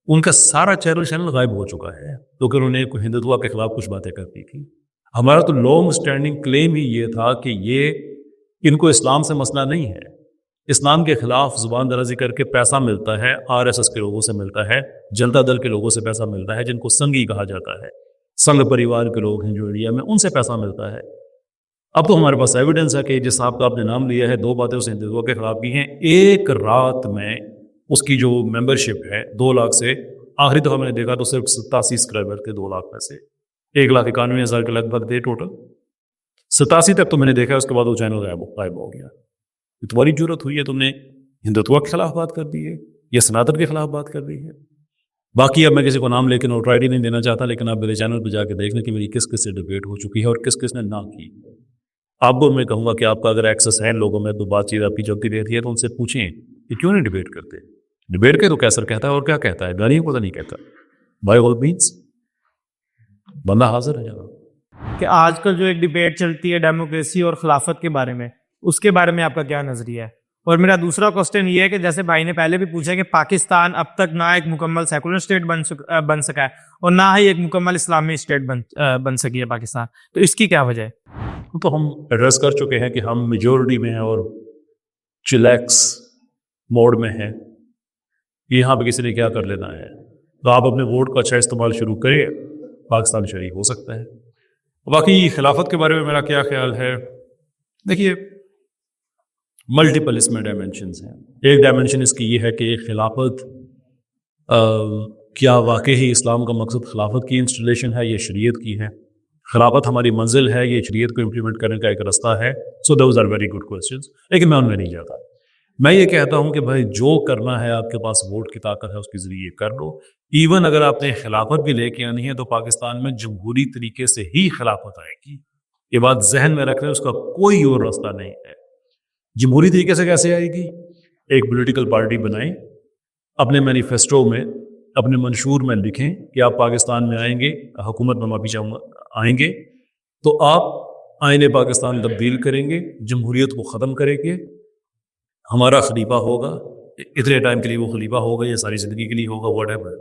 ان کا سارا چینل غائب ہو چکا ہے, کیونکہ انہوں نے ہندوتوا کے خلاف کچھ باتیں کر دی تھی. ہمارا تو لانگ اسٹینڈنگ کلیم ہی یہ تھا کہ یہ ان کو اسلام سے مسئلہ نہیں ہے. اسلام کے خلاف زبان درازی کر کے پیسہ ملتا ہے, RSS کے لوگوں سے ملتا ہے, جنتا دل کے لوگوں سے پیسہ ملتا ہے, جن کو سنگھی کہا جاتا ہے, سنگھ پریوار کے لوگ ہیں جو انڈیا میں, ان سے پیسہ ملتا ہے. اب تو ہمارے پاس ایویڈنس ہے کہ جس صاحب کا آپ نے نام لیا ہے 2 باتیں اس نے ہندوتوا کے خلاف کی ہیں. ایک رات میں اس کی جو ممبرشپ ہے 2 لاکھ سے, آخری دفعہ میں نے دیکھا تو صرف 87 سبسکرائبر تھے 2 لاکھ میں سے. 1,91,000 کے لگ بھگ تھے ٹوٹل. 87 تک تو میں نے دیکھا, اس کے بعد وہ چینل غائب ہو گیا. تمہاری ضرورت ہوئی ہے, تم نے ہندوتوا کے خلاف بات کر دی ہے یا سناتن کے خلاف بات کر دی ہے. باقی اب میں کسی کو نام لے کے نوٹرائٹی نہیں دینا چاہتا, لیکن آپ میرے چینل پہ جا کے دیکھ لیں کہ میری کس کس سے ڈبیٹ ہو چکی ہے اور کس کس نے نہ کی. آپ کو میں کہوں گا کہ آپ کا اگر ایکسس ہے ان لوگوں میں تو بات چیت آپ کی چلتی رہتی ہے, تو ان سے پوچھیں کہ کیوں نہیں ڈبیٹ کرتے. ڈبیٹ کے تو کیسر کہتا ہے اور کیا کہتا ہے, گالیوں کو تو نہیں کہتا. بائی آل مینس بندہ حاضر ہے جگہ. کہ آج کل جو ایک ڈبیٹ چلتی ہے ڈیموکریسی اور خلافت کے بارے میں, اس کے بارے میں آپ کا کیا نظریہ ہے؟ اور میرا دوسرا کوسچن یہ ہے کہ جیسے بھائی نے پہلے بھی پوچھا کہ پاکستان اب تک نہ ایک مکمل سیکولر اسٹیٹ بن سکا ہے اور نہ ہی ایک مکمل اسلامی اسٹیٹ بن سکی ہے پاکستان, تو اس کی کیا وجہ ہے؟ تو ہم ایڈریس کر چکے ہیں کہ ہم میجورٹی میں ہیں اور چلیکس موڈ میں ہیں. یہاں پہ کسی نے کیا کر لینا ہے, تو آپ اپنے ووٹ کا اچھا استعمال شروع کریں, پاکستان شریک ہو سکتا ہے. باقی خلافت کے بارے میں میرا کیا خیال ہے, دیکھیے ملٹیپل اس میں ڈائمینشنز ہیں. ایک ڈائمینشن اس کی یہ ہے کہ خلافت کیا واقعی اسلام کا مقصد خلافت کی انسٹالیشن ہے یا شریعت کی ہے؟ خلافت ہماری منزل ہے یہ شریعت کو امپلیمنٹ کرنے کا ایک رستہ ہے؟ So those are very good questions, لیکن میں ان میں نہیں جاتا. میں یہ کہتا ہوں کہ بھائی جو کرنا ہے آپ کے پاس ووٹ کی طاقت ہے اس کے ذریعے کر لو. ایون اگر آپ نے خلافت بھی لے کے آنی ہے تو پاکستان میں جمہوری طریقے سے ہی خلافت آئے گی. یہ بات ذہن میں رکھ لیں، اس کا کوئی اور راستہ نہیں ہے. جمہوری طریقے سے کیسے آئے گی؟ ایک پولیٹیکل پارٹی بنائیں، اپنے مینیفیسٹو میں اپنے منشور میں لکھیں کہ آپ پاکستان میں آئیں گے، حکومت میں معافی چاہوں گا آئیں گے تو آپ آئین پاکستان تبدیل کریں گے، جمہوریت کو ختم کریں گے، ہمارا خلیفہ ہوگا، اتنے ٹائم کے لیے وہ خلیفہ ہوگا یا ساری زندگی کے لیے ہوگا، واٹ ایور.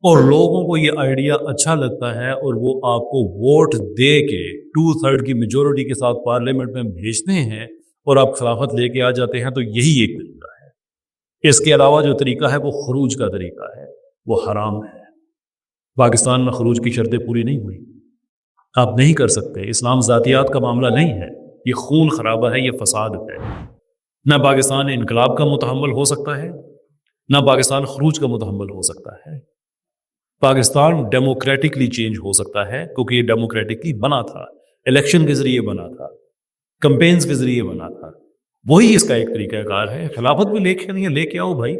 اور لوگوں کو یہ آئیڈیا اچھا لگتا ہے اور وہ آپ کو ووٹ دے کے 2/3 کی میجورٹی کے ساتھ پارلیمنٹ میں بھیجتے ہیں اور آپ خلافت لے کے آ جاتے ہیں. تو یہی ایک طریقہ ہے. اس کے علاوہ جو طریقہ ہے وہ خروج کا طریقہ ہے، وہ حرام ہے. پاکستان میں خروج کی شرطیں پوری نہیں ہوئی، آپ نہیں کر سکتے. اسلام ذاتیات کا معاملہ نہیں ہے، یہ خون خرابہ ہے، یہ فساد ہے. نہ پاکستان انقلاب کا متحمل ہو سکتا ہے، نہ پاکستان خروج کا متحمل ہو سکتا ہے. پاکستان ڈیموکریٹکلی چینج ہو سکتا ہے کیونکہ یہ ڈیموکریٹکلی بنا تھا، الیکشن کے ذریعے بنا تھا، کمپینز کے ذریعے بنا تھا. وہی اس کا ایک طریقہ کار ہے. خلافت بھی لے کے نہیں ہے، لے کے آؤ بھائی،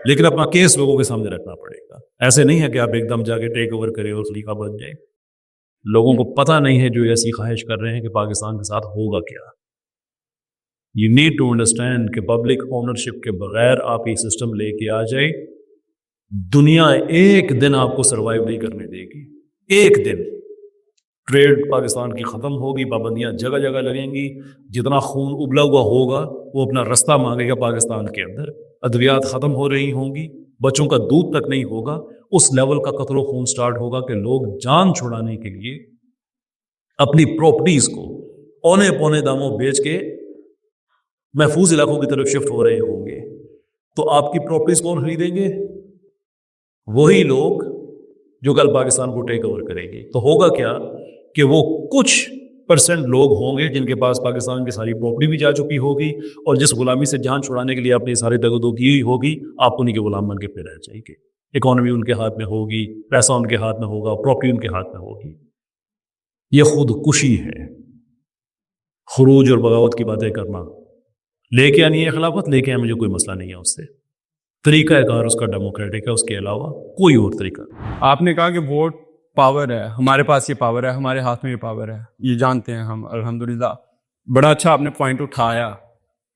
لیکن اپنا کیس لوگوں کے سامنے رکھنا پڑے گا. ایسے نہیں ہے کہ آپ ایک دم جا کے ٹیک اوور کریں اور خلیفہ بن جائیں. لوگوں کو پتہ نہیں ہے جو ایسی خواہش کر رہے ہیں کہ پاکستان کے ساتھ ہوگا کیا. یو نیڈ ٹو انڈرسٹینڈ کہ پبلک اونرشپ کے بغیر آپ یہ سسٹم لے کے آ جائے، دنیا ایک دن آپ کو سروائیو نہیں کرنے دے گی. ایک دن ٹریڈ پاکستان کی ختم ہوگی، پابندیاں جگہ جگہ لگیں گی، جتنا خون ابلا ہوا ہوگا وہ اپنا رستہ مانگے گا پاکستان کے اندر. ادویات ختم ہو رہی ہوں گی، بچوں کا دودھ تک نہیں ہوگا. اس لیول کا قتل و خون سٹارٹ ہوگا کہ لوگ جان چھڑانے کے لیے اپنی پراپرٹیز کو اونے پونے داموں بیچ کے محفوظ علاقوں کی طرف شفٹ ہو رہے ہوں گے. تو آپ کی پراپرٹیز کون خریدیں گے؟ وہی لوگ جو کل پاکستان کو ٹیک اوور کریں گے. تو ہوگا کیا کہ وہ کچھ % لوگ ہوں گے جن کے پاس پاکستان کی ساری پراپرٹی بھی جا چکی ہوگی، اور جس غلامی سے جان چھڑانے کے لیے آپ نے سارے دگودو کی ہوئی ہوگی، آپ انہیں کے غلام بن کے پھر رہ جائیں گے. اکانومی ان کے ہاتھ میں ہوگی، پیسہ ان کے ہاتھ میں ہوگا، پراپرٹی ان کے ہاتھ میں ہوگی. یہ خود کشی ہے. خروج اور بغاوت کی باتیں کرنا، لے کے آنی ہے خلافت، لے کے آئے، مجھے کوئی مسئلہ نہیں ہے اس سے. طریقہ کار اس کا ڈیموکریٹک ہے، اس کے علاوہ کوئی اور طریقہ نہیں. آپ نے کہا کہ ووٹ پاور ہے، ہمارے پاس یہ پاور ہے، ہمارے ہاتھ میں یہ پاور ہے، یہ جانتے ہیں ہم الحمدللہ. بڑا اچھا آپ نے پوائنٹ اٹھایا.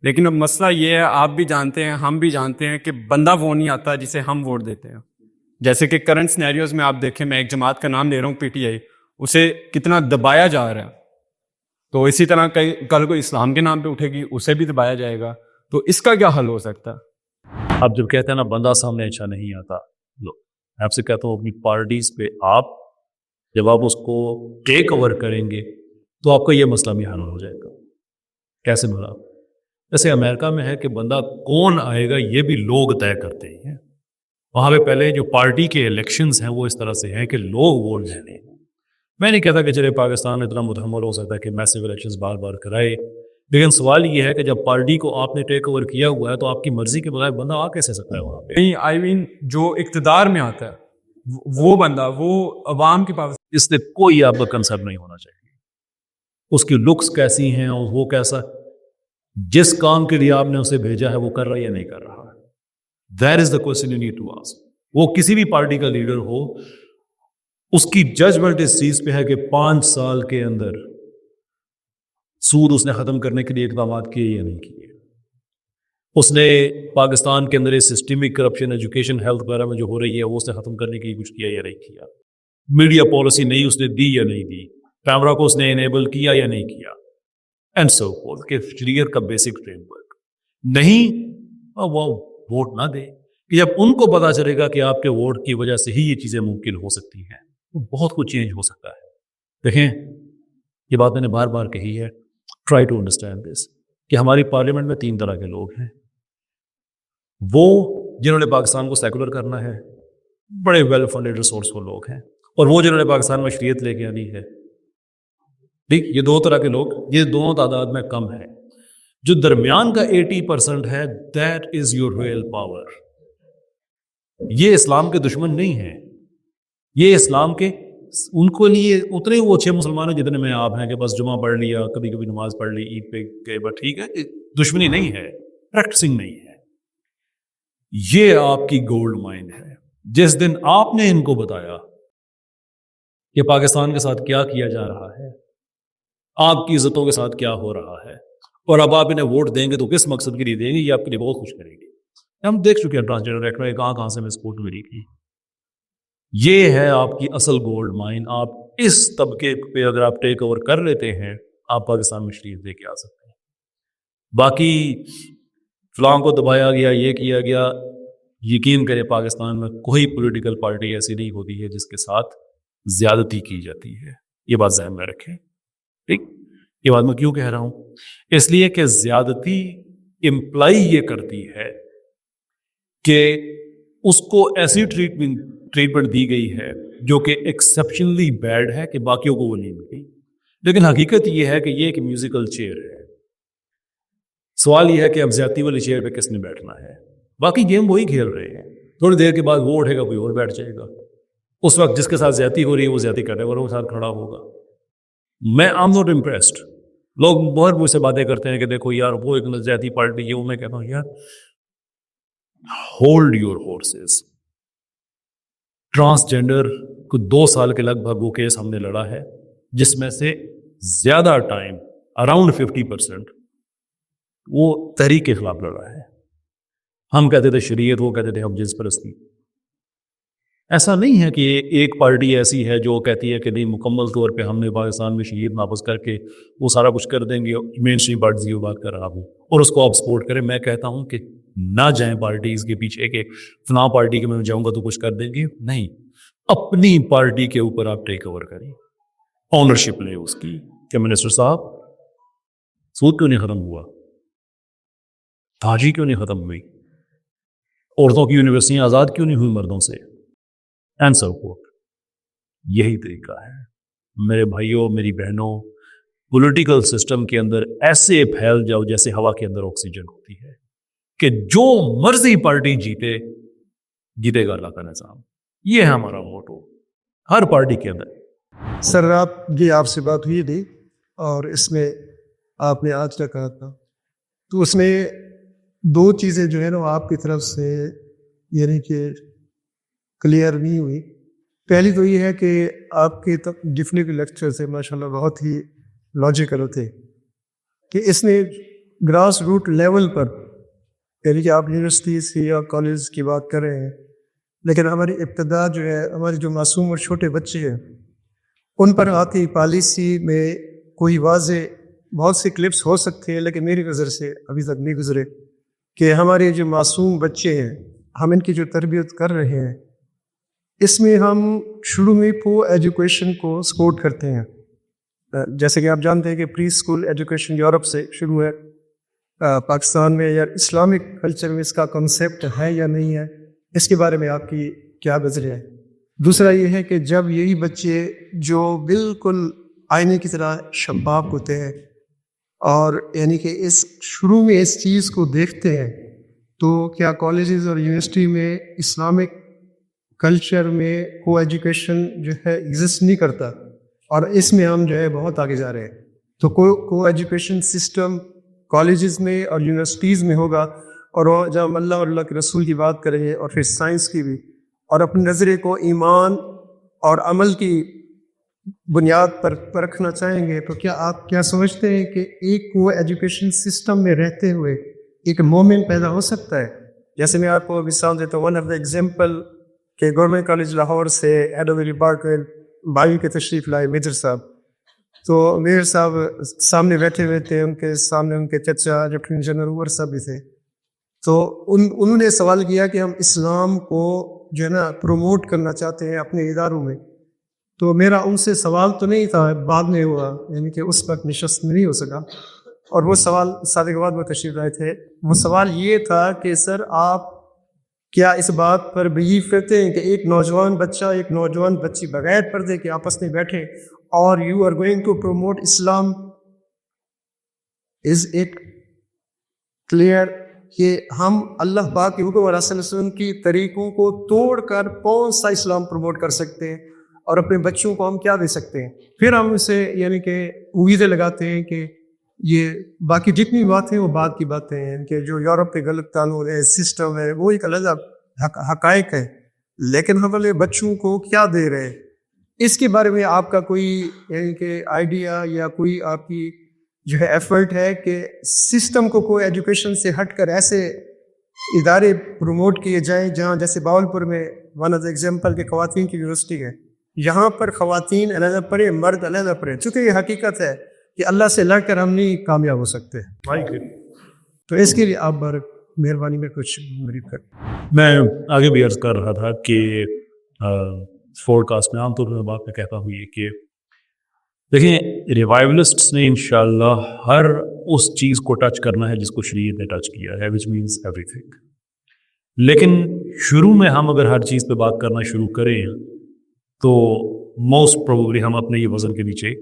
لیکن اب مسئلہ یہ ہے، آپ بھی جانتے ہیں، ہم بھی جانتے ہیں کہ بندہ وہ نہیں آتا جسے ہم ووٹ دیتے ہیں. جیسے کہ کرنٹ سینیریوز میں آپ دیکھیں، میں ایک جماعت کا نام لے رہا ہوں PTI، اسے کتنا دبایا جا رہا ہے. تو اسی طرح کل کو اسلام کے نام پہ اٹھے گی، اسے بھی دبایا جائے گا. تو اس کا کیا حل ہو سکتا ہے؟ آپ جب کہتے ہیں نا بندہ سامنے اچھا نہیں آتا، لو میں آپ سے کہتا ہوں اپنی پارٹیز پہ آپ جب آپ اس کو ٹیک اوور کریں گے تو آپ کا یہ مسئلہ بھی حل ہو جائے گا. کیسے بھلا؟ جیسے امریکہ میں ہے کہ بندہ کون آئے گا یہ بھی لوگ طے کرتے ہیں. وہاں پہ پہلے جو پارٹی کے الیکشنز ہیں وہ اس طرح سے ہیں کہ لوگ ووٹ دیں گے. میں نہیں کہتا کہ چلے پاکستان اتنا متحمل ہو سکتا ہے کہ میسو الیکشنز بار بار کرائے، لیکن سوال یہ ہے کہ جب پارٹی کو آپ نے ٹیک اوور کیا ہوا ہے تو آپ کی مرضی کے بغیر بندہ آ کیسے سکتا ہے وہاں پہ؟ نہیں، آئی مین جو اقتدار میں آتا ہے وہ بندہ، وہ عوام کے پاس، اس سے کوئی آپ کا کنسرن نہیں ہونا چاہیے. اس کی لکس کیسی ہیں اور وہ کیسا، جس کام کے لیے آپ نے اسے بھیجا ہے وہ کر رہا ہے یا نہیں کر رہا ہے. That is the question you need to ask. وہ کسی بھی پارٹی کا لیڈر ہو، اس کی ججمنٹ اس چیز پہ ہے کہ 5 سال کے اندر سود اس نے ختم کرنے کے لیے اقدامات کیے یا نہیں کیے. اس نے پاکستان کے اندر سسٹمک کرپشن، ایجوکیشن، ہیلتھ وغیرہ میں جو ہو رہی ہے وہ اس نے ختم کرنے کے لیے کچھ کیا یا نہیں کیا. میڈیا پالیسی نئی اس نے دی یا نہیں دی. کیمرا کو اس نے انیبل کیا یا نہیں کیا. اینڈ سو فورتھ کہ شریعت کا بیسک فریم ورک نہیں، وہ ووٹ نہ دے. کہ جب ان کو پتا چلے گا کہ آپ کے ووٹ کی وجہ سے ہی یہ چیزیں ممکن ہو سکتی ہیں، تو بہت کچھ چینج ہو سکتا ہے. دیکھیں یہ بات میں نے بار بار کہی ہے، ٹرائی ٹو انڈرسٹینڈ دس، کہ ہماری پارلیمنٹ میں 3 طرح کے لوگ ہیں. وہ جنہوں نے پاکستان کو سیکولر کرنا ہے، بڑے ویل فنڈیڈ ریسورسفل لوگ ہیں، اور وہ جنہوں نے پاکستان میں شریعت لے کے آنی ہے. ٹھیک، یہ 2 طرح کے لوگ، یہ دونوں تعداد میں کم ہے. جو درمیان کا 80% ہے، that is your real power. یہ اسلام کے دشمن نہیں ہیں. یہ اسلام کے ان کو لیے اتنے وہ اچھے مسلمان ہیں جتنے میں آپ ہیں کہ بس جمعہ پڑھ لیا, کبھی کبھی نماز پڑھ لی, عید پہ گئے, بس ٹھیک ہے, دشمنی نہیں ہے, پریکٹسنگ نہیں ہے. یہ آپ کی گولڈ مائن ہے. جس دن آپ نے ان کو بتایا کہ پاکستان کے ساتھ کیا کیا جا رہا ہے, آپ کی عزتوں کے ساتھ کیا ہو رہا ہے, اور اب آپ انہیں ووٹ دیں گے تو کس مقصد کے لیے دیں گے, یہ آپ کے لیے بہت خوش کریں گے. ہم دیکھ چکے ہیں ٹرانسجنڈر ایکٹ میں کہاں سے میں سپورٹ ملی تھی. یہ ہے آپ کی اصل گولڈ مائن. آپ اس طبقے پہ اگر آپ ٹیک اوور کر لیتے ہیں, آپ پاکستان میں شریف دے کے آ سکتے ہیں. باقی فلاں کو دبایا گیا, یہ کیا گیا, یقین کرے پاکستان میں کوئی پولیٹیکل پارٹی ایسی نہیں ہوتی ہے جس کے ساتھ زیادتی کی جاتی ہے. یہ بات ذہن میں رکھیں. ٹھیک, یہ بات میں کیوں کہہ رہا ہوں, اس لیے کہ زیادتی امپلائی یہ کرتی ہے کہ اس کو ایسی ٹریٹمنٹ دی گئی ہے جو کہ ایکسیپشنلی بیڈ ہے کہ باقیوں کو وہ نہیں ملتی. لیکن حقیقت یہ ہے کہ یہ ایک میوزیکل چیئر ہے. سوال یہ ہے کہ اب زیادتی والی چیئر پہ کس نے بیٹھنا ہے. باقی گیم وہی کھیل رہے ہیں. تھوڑی دیر کے بعد وہ اٹھے گا, کوئی اور بیٹھ جائے گا. اس وقت جس کے ساتھ زیادتی ہو رہی ہے وہ زیادتی کرنے والوں کے ساتھ کھڑا ہوگا. میں آئی ایم ناٹ امپریسڈ. لوگ بہت مجھ سے باتیں کرتے ہیں کہ دیکھو یار وہ ایک زیادتی پارٹی ہے, وہ میں کہتا ہوں یار ہولڈ یور ہورسز. ٹرانسجینڈر کو 2 سال کے لگ بھگ وہ کیس ہم نے لڑا ہے, جس میں سے زیادہ ٹائم اراؤنڈ 50% وہ تحریک کے خلاف لڑا ہے. ہم کہتے تھے شریعت, وہ کہتے تھے ہم جنس پرستی. ایسا نہیں ہے کہ ایک پارٹی ایسی ہے جو کہتی ہے کہ نہیں مکمل طور پہ ہم نے پاکستان میں شریعت نافذ کر کے وہ سارا کچھ کر دیں گے. مین اسٹریم پارٹیز کی بات کر رہا ہوں اور اس کو آپ سپورٹ کریں. میں کہتا ہوں کہ نہ جائیں پارٹیز کے پیچھے کہ فلاں پارٹی کے میں جاؤں گا تو کچھ کر دیں گے. نہیں, اپنی پارٹی کے اوپر آپ ٹیک اوور کریں, اونرشپ لیں اس کی. کہ منسٹر صاحب سود کیوں نہیں ختم ہوا, تاجی کیوں نہیں ختم ہوئی, عورتوں کی یونیورسٹیاں آزاد کیوں نہیں ہوئی مردوں سے, اینڈ سو فورتھ. یہی طریقہ ہے میرے بھائیوں, میری بہنوں. پولیٹیکل سسٹم کے اندر ایسے پھیل جاؤ جیسے ہوا کے اندر آکسیجن ہوتی ہے کہ جو مرضی پارٹی جیتے گا اللہ کا نظام. یہ ہے ہمارا موٹو ہر پارٹی کے اندر. سر آپ سے بات ہوئی تھی اور اس میں آپ نے آج کا کہا تھا, تو اس میں 2 چیزیں جو ہے نا آپ کی طرف سے یعنی کہ کلیئر نہیں ہوئی. پہلی تو یہ ہے کہ آپ کے جتنے بھی لیکچر سے ماشاء اللہ بہت ہی لاجیکل تھے کہ اس نے گراس روٹ لیول پر یعنی کہ آپ یونیورسٹیز یا کالج کی بات کر رہے ہیں, لیکن ہماری ابتدا جو ہے ہمارے جو معصوم اور چھوٹے بچے ہیں ان پر آتی پالیسی میں کوئی واضح بہت سے کلپس ہو سکتے ہیں, لیکن میری نظر سے ابھی تک نہیں گزرے کہ ہمارے جو معصوم بچے ہیں ہم ان کی جو تربیت کر رہے ہیں اس میں ہم شروع میں ایجوکیشن کو سپورٹ کرتے ہیں. جیسے کہ آپ جانتے ہیں کہ پری اسکول ایجوکیشن یورپ سے شروع ہے. پاکستان میں یا اسلامک کلچر میں اس کا کنسیپٹ ہے یا نہیں ہے, اس کے بارے میں آپ کی کیا نظریہ ہے؟ دوسرا یہ ہے کہ جب یہی بچے جو بالکل آئینے کی طرح شفاف ہوتے ہیں اور یعنی کہ اس شروع میں اس چیز کو دیکھتے ہیں, تو کیا کالجز اور یونیورسٹی میں اسلامک کلچر میں کو ایجوکیشن جو ہے ایگزسٹ نہیں کرتا, اور اس میں ہم جو ہے بہت آگے جا رہے ہیں. تو کو ایجوکیشن سسٹم کالجز میں اور یونیورسٹیز میں ہوگا, اور جب ہم اللہ اور اللہ کے رسول کی بات کریں گے اور پھر سائنس کی بھی, اور اپنے نظریے کو ایمان اور عمل کی بنیاد پر رکھنا چاہیں گے, تو کیا آپ کیا سمجھتے ہیں کہ ایک وہ ایجوکیشن سسٹم میں رہتے ہوئے ایک مومنٹ پیدا ہو سکتا ہے؟ جیسے میں آپ کو مثال دیتا ہوں, ون آف دا ایگزامپل کہ گورنمنٹ کالج لاہور سے ایڈ آف ڈپارٹمنٹ بایو کے تشریف لائے میجر صاحب. تو میجر صاحب سامنے بیٹھے ہوئے تھے, ان کے سامنے ان کے چچا لیفٹیننٹ جنرل عمر صاحب بھی تھے. تو انہوں نے سوال کیا کہ ہم اسلام کو جو ہے نا پروموٹ کرنا چاہتے ہیں اپنے اداروں میں. تو میرا ان سے سوال تو نہیں تھا, بعد میں ہوا, یعنی کہ اس وقت نشست میں نہیں ہو سکا. اور وہ سوال سادے کے بعد وہ تشریف لائے تھے. وہ سوال یہ تھا کہ سر آپ کیا اس بات پر بلیو کرتے ہیں کہ ایک نوجوان بچہ ایک نوجوان بچی بغیر پردے کے آپس میں بیٹھے اور you are going to promote Islam, is it clear کہ ہم اللہ پاک کے حکم اور رسول وسلم کی طریقوں کو توڑ کر کون سا اسلام پروموٹ کر سکتے ہیں اور اپنے بچوں کو ہم کیا دے سکتے ہیں. پھر ہم اسے یعنی کہ امیدیں لگاتے ہیں کہ یہ باقی جتنی باتیں وہ بعد کی باتیں ہیں کہ جو یورپ کے غلط قانون ہے, سسٹم ہے, وہ ایک علیحدہ حقائق ہے, لیکن ہم اپنے بچوں کو کیا دے رہے ہیں اس کے بارے میں آپ کا کوئی یعنی کہ آئیڈیا یا کوئی آپ کی جو ہے ایفرٹ ہے کہ سسٹم کو کوئی ایجوکیشن سے ہٹ کر ایسے ادارے پروموٹ کیے جائیں جہاں جیسے باولپور میں ون آف ایگزامپل کہ خواتین کی یونیورسٹی ہے, یہاں پر خواتین علیحدہ پڑھے, مرد علیحدہ پڑھے, چونکہ یہ حقیقت ہے کہ اللہ سے لڑ کر ہم نہیں کامیاب ہو سکتے. تو اس کے لیے آپ مہربانی میں کچھ بریف کر. میں آگے بھی عرض کر رہا تھا کہ فوڈ کاسٹ میں عام طور پر بات میں کہتا ہوں یہ کہ دیکھیں ریوائولسٹس نے انشاءاللہ ہر اس چیز کو ٹچ کرنا ہے جس کو شریعت نے ٹچ کیا ہے, وچ مینس ایوری تھنگ. لیکن شروع میں ہم اگر ہر چیز پہ بات کرنا شروع کریں تو موسٹ پروبیبلی ہم اپنے یہ وزن کے نیچے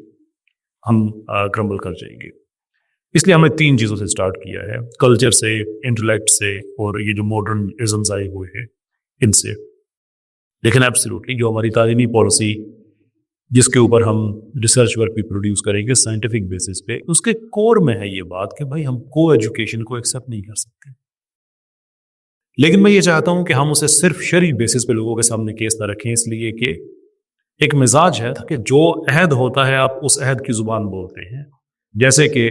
ہم کرمبل کر جائیں گے. اس لیے ہم نے 3 چیزوں سے سٹارٹ کیا ہے, کلچر سے, انٹلیکٹ سے, اور یہ جو ماڈرن ازمز آئے ہوئے ہیں ان سے. لیکن ایبسلیوٹلی جو ہماری تعلیمی پالیسی جس کے اوپر ہم ریسرچ ورک بھی پروڈیوس کریں گے سائنٹیفک بیسس پہ, اس کے کور میں ہے یہ بات کہ بھائی ہم کو ایجوکیشن کو ایکسیپٹ نہیں کر سکتے. لیکن میں یہ چاہتا ہوں کہ ہم اسے صرف شرعی بیسس پہ لوگوں کے سامنے کیس نہ رکھیں, اس لیے کہ ایک مزاج ہے کہ جو عہد ہوتا ہے آپ اس عہد کی زبان بولتے ہیں. جیسے کہ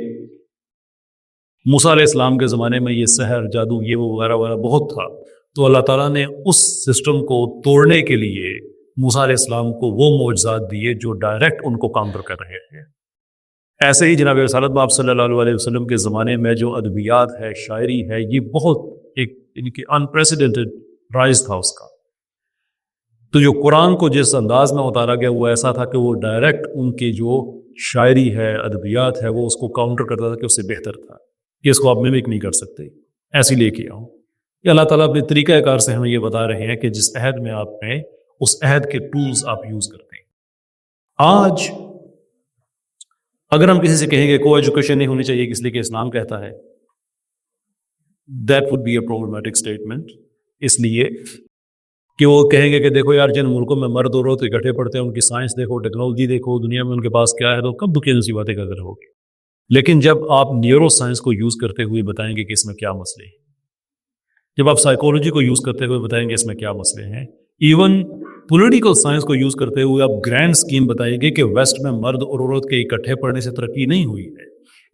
موسیٰ علیہ السلام کے زمانے میں یہ سحر, جادو, یہ وہ وغیرہ وغیرہ بہت تھا, تو اللہ تعالیٰ نے اس سسٹم کو توڑنے کے لیے موسیٰ علیہ السلام کو وہ معجزات دیے جو ڈائریکٹ ان کو کاؤنٹر کر رہے ہیں. ایسے ہی جناب رسالت باب صلی اللہ علیہ وسلم کے زمانے میں جو ادبیات ہے, شاعری ہے, یہ بہت ایک ان کی انپریسیڈنٹڈ رائز تھا اس کا. تو جو قرآن کو جس انداز میں اتارا گیا وہ ایسا تھا کہ وہ ڈائریکٹ ان کے جو شاعری ہے, ادبیات ہے, وہ اس کو کاؤنٹر کرتا تھا کہ اس سے بہتر تھا, کہ اس کو آپ میمک نہیں کر سکتے. ایسے لے کے آؤں یہ اللہ تعالیٰ اپنے طریقہ کار سے ہمیں یہ بتا رہے ہیں کہ جس عہد میں آپ ہیں اس عہد کے ٹولز آپ یوز کرتے ہیں. آج اگر ہم کسی سے کہیں گے کو ایجوکیشن نہیں ہونی چاہیے اس لیے کہ اسلام کہتا ہے, that would be a problematic statement. اس لیے کہ وہ کہیں گے کہ دیکھو یار جن ملکوں میں مرد اور عورت اکٹھے پڑھتے ہیں ان کی سائنس دیکھو, ٹیکنالوجی دیکھو, دنیا میں ان کے پاس کیا ہے, تو کب دکھی ایسی باتیں کر رہے ہوگی. لیکن جب آپ نیورو سائنس کو یوز کرتے ہوئے بتائیں گے کہ اس میں کیا مسئلے ہیں, جب آپ سائیکولوجی کو یوز کرتے ہوئے بتائیں گے اس میں کیا مسئلے ہیں, ایون پولیٹیکل سائنس کو یوز کرتے ہوئے آپ گرینڈ اسکیم بتائیں گے کہ ویسٹ میں مرد اور عورت کے اکٹھے پڑھنے سے ترقی نہیں ہوئی ہے,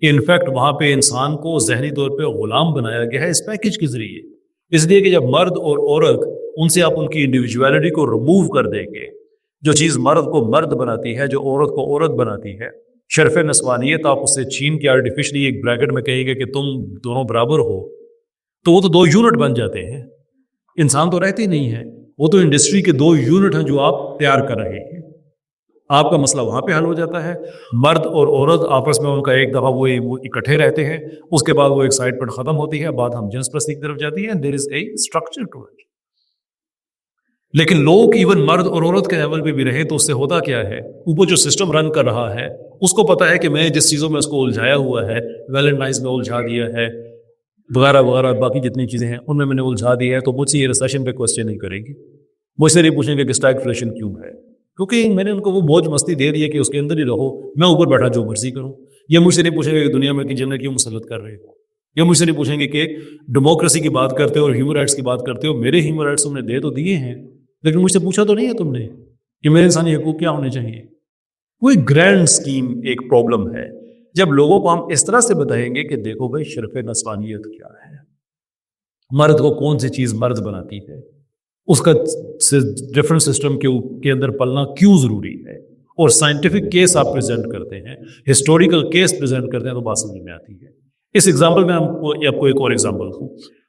انفیکٹ وہاں پہ انسان کو ذہنی طور پہ غلام بنایا گیا ہے اس پیکیج کے ذریعے. اس لیے کہ جب مرد اور عورت ان سے آپ ان کی انڈیویجویلٹی کو ریموو کر دیں گے, جو چیز مرد کو مرد بناتی ہے, جو عورت کو عورت بناتی ہے, شرف نسوانیت آپ اسے چھین کے آرٹیفیشلی ایک بریکٹ میں کہیں گے کہ تم دونوں برابر ہو, تو وہ تو 2 یونٹ بن جاتے ہیں. انسان تو رہتے ہی نہیں ہے, وہ تو انڈسٹری کے 2 یونٹ ہیں جو آپ تیار کر رہے ہیں. آپ کا مسئلہ وہاں پہ حل ہو جاتا ہے. مرد اور عورت آپس میں ان کا ایک دفعہ وہ اکٹھے رہتے ہیں, اس کے بعد وہ ایک سائڈ پر ختم ہوتی ہے, بعد ہم جنس پرستی کی طرف جاتی ہے. دیر از اے اسٹرکچر ٹو اٹ. لیکن لوگ ایون مرد اور عورت کے لیول پہ بھی رہے تو اس سے ہوتا کیا ہے, اوپر جو سسٹم رن کر رہا ہے اس کو پتا ہے کہ میں جس چیزوں میں اس کو الجھایا ہوا ہے, ویلنٹائنس میں الجھا دیا ہے, وغیرہ وغیرہ باقی جتنی چیزیں ہیں ان میں نے الجھا دی ہے, تو مجھ سے یہ ریسیشن پہ کوشچن نہیں کریں گے, مجھ سے نہیں پوچھیں گے کہ اسٹیگفلیشن کیوں ہے, کیونکہ میں نے ان کو وہ موج مستی دے دی ہے کہ اس کے اندر ہی رہو, میں اوپر بیٹھا جو مرضی کروں. یہ مجھ سے نہیں پوچھیں گے کہ دنیا میں کی جنگ کیوں مسلط کر رہے ہو, یا مجھ سے نہیں پوچھیں گے کہ ڈیموکریسی کی بات کرتے ہو اور ہیومن رائٹس کی بات کرتے ہو. میرے ہیومن رائٹس تم نے دے تو دیے ہیں, لیکن مجھ سے پوچھا تو نہیں ہے تم نے کہ میرے انسانی حقوق کیا ہونے چاہیے. وہ ایک گرینڈ اسکیم ایک پرابلم ہے. جب لوگوں کو ہم اس طرح سے بتائیں گے کہ دیکھو بھائی شرف نسوانیت کیا ہے, مرد کو کون سی چیز مرد بناتی ہے, اس کا ڈفرنٹ سسٹم کے اندر پلنا کیوں ضروری ہے, اور سائنٹیفک کیس آپ پریزنٹ کرتے ہیں, ہسٹوریکل کیس پریزنٹ کرتے ہیں, تو بات سمجھ میں آتی ہے. اس ایگزامپل میں آپ کو ایک اور ایگزامپل دوں.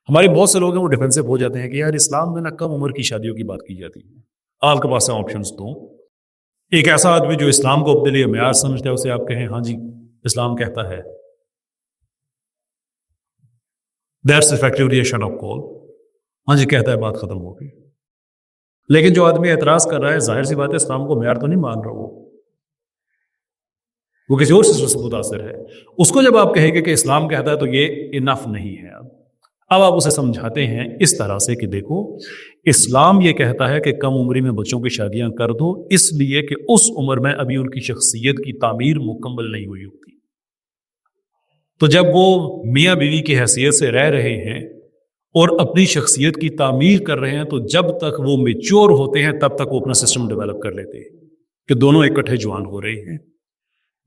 ہمارے بہت سے لوگ ہیں وہ ڈیفینسو ہو جاتے ہیں کہ یار اسلام میں نا کم عمر کی شادیوں کی بات کی جاتی ہے. آپ کے پاس آپشنس دو. ایک ایسا آدمی جو اسلام کو اپنے لیے معیار سمجھتا ہے اسے آپ کہیں ہاں جی اسلام کہتا ہے, دیٹس ایفیکٹولی اے شٹ اپ کال, ہاں جی کہتا ہے, بات ختم ہو گئی. لیکن جو آدمی اعتراض کر رہا ہے ظاہر سی بات ہے اسلام کو معیار تو نہیں مان رہا, وہ کسی اور سسٹم سے متاثر ہے. اس کو جب آپ کہیں گے کہ اسلام کہتا ہے تو یہ انف نہیں ہے. اب آپ اسے سمجھاتے ہیں اس طرح سے کہ دیکھو اسلام یہ کہتا ہے کہ کم عمری میں بچوں کی شادیاں کر دو، اس لیے کہ اس عمر میں ابھی ان کی شخصیت کی تعمیر مکمل نہیں ہوئی ہوتی. تو جب وہ میاں بیوی کی حیثیت سے رہ رہے ہیں اور اپنی شخصیت کی تعمیر کر رہے ہیں، تو جب تک وہ میچور ہوتے ہیں تب تک وہ اپنا سسٹم ڈیولپ کر لیتے ہیں کہ دونوں اکٹھے جوان ہو رہے ہیں.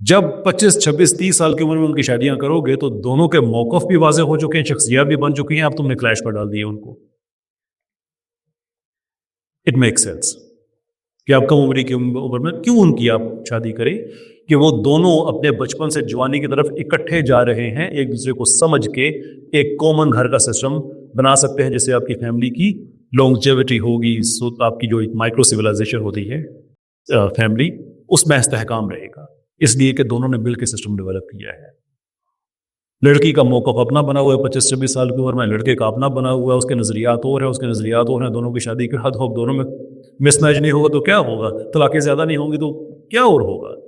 جب 25 26 30 سال کی عمر میں ان کی شادیاں کرو گے تو دونوں کے موقف بھی واضح ہو چکے ہیں، شخصیات بھی بن چکی ہیں، اب تم نے کلیش پر ڈال دیے ان کو. اٹ میک سینس کہ آپ کم عمری کی عمر میں کیوں ان کی آپ شادی کریں، کہ وہ دونوں اپنے بچپن سے جوانی کی طرف اکٹھے جا رہے ہیں، ایک دوسرے کو سمجھ کے ایک کامن گھر کا سسٹم بنا سکتے ہیں، جس سے آپ کی فیملی کی لانگجیوٹی ہوگی. سو آپ کی جو ایک مائکرو سویلائزیشن ہوتی ہے فیملی، اس میں استحکام رہے گا، اس لیے کہ دونوں نے مل کے سسٹم ڈیولپ کیا ہے. لڑکی کا موقف اپنا بنا ہوا ہے 25 26 سال کی عمر میں، لڑکے کا اپنا بنا ہوا ہے، اس کے نظریات اور ہیں، اس کے نظریات اور ہیں، دونوں کی شادی کے حد ہوپ دونوں میں مس میچ نہیں ہوگا تو کیا ہوگا، طلاقیں زیادہ نہیں ہوں گی تو کیا اور ہوگا.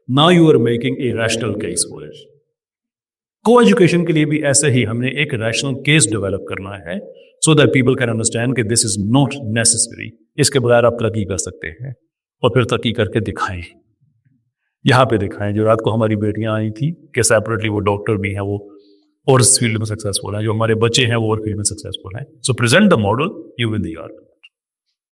Now you are making a rational case for it. کو ایجوکیشن کے لیے بھی ایسے ہی ہم نے ایک ریشنل کیس ڈیولپ کرنا ہے so that people can understand کہ دس از ناٹ نیسسری. اس کے بغیر آپ ترقی کر سکتے ہیں اور پھر ترقی کر کے دکھائیں، یہاں پہ دکھائیں. جو رات کو ہماری بیٹیاں آئی تھیں کہ سیپریٹلی وہ ڈاکٹر بھی ہیں، وہ اور اس فیلڈ میں سکسیزفل ہیں، جو ہمارے بچے ہیں وہ اور فیلڈ میں سکسیزفل ہیں. So present the model, you will the art.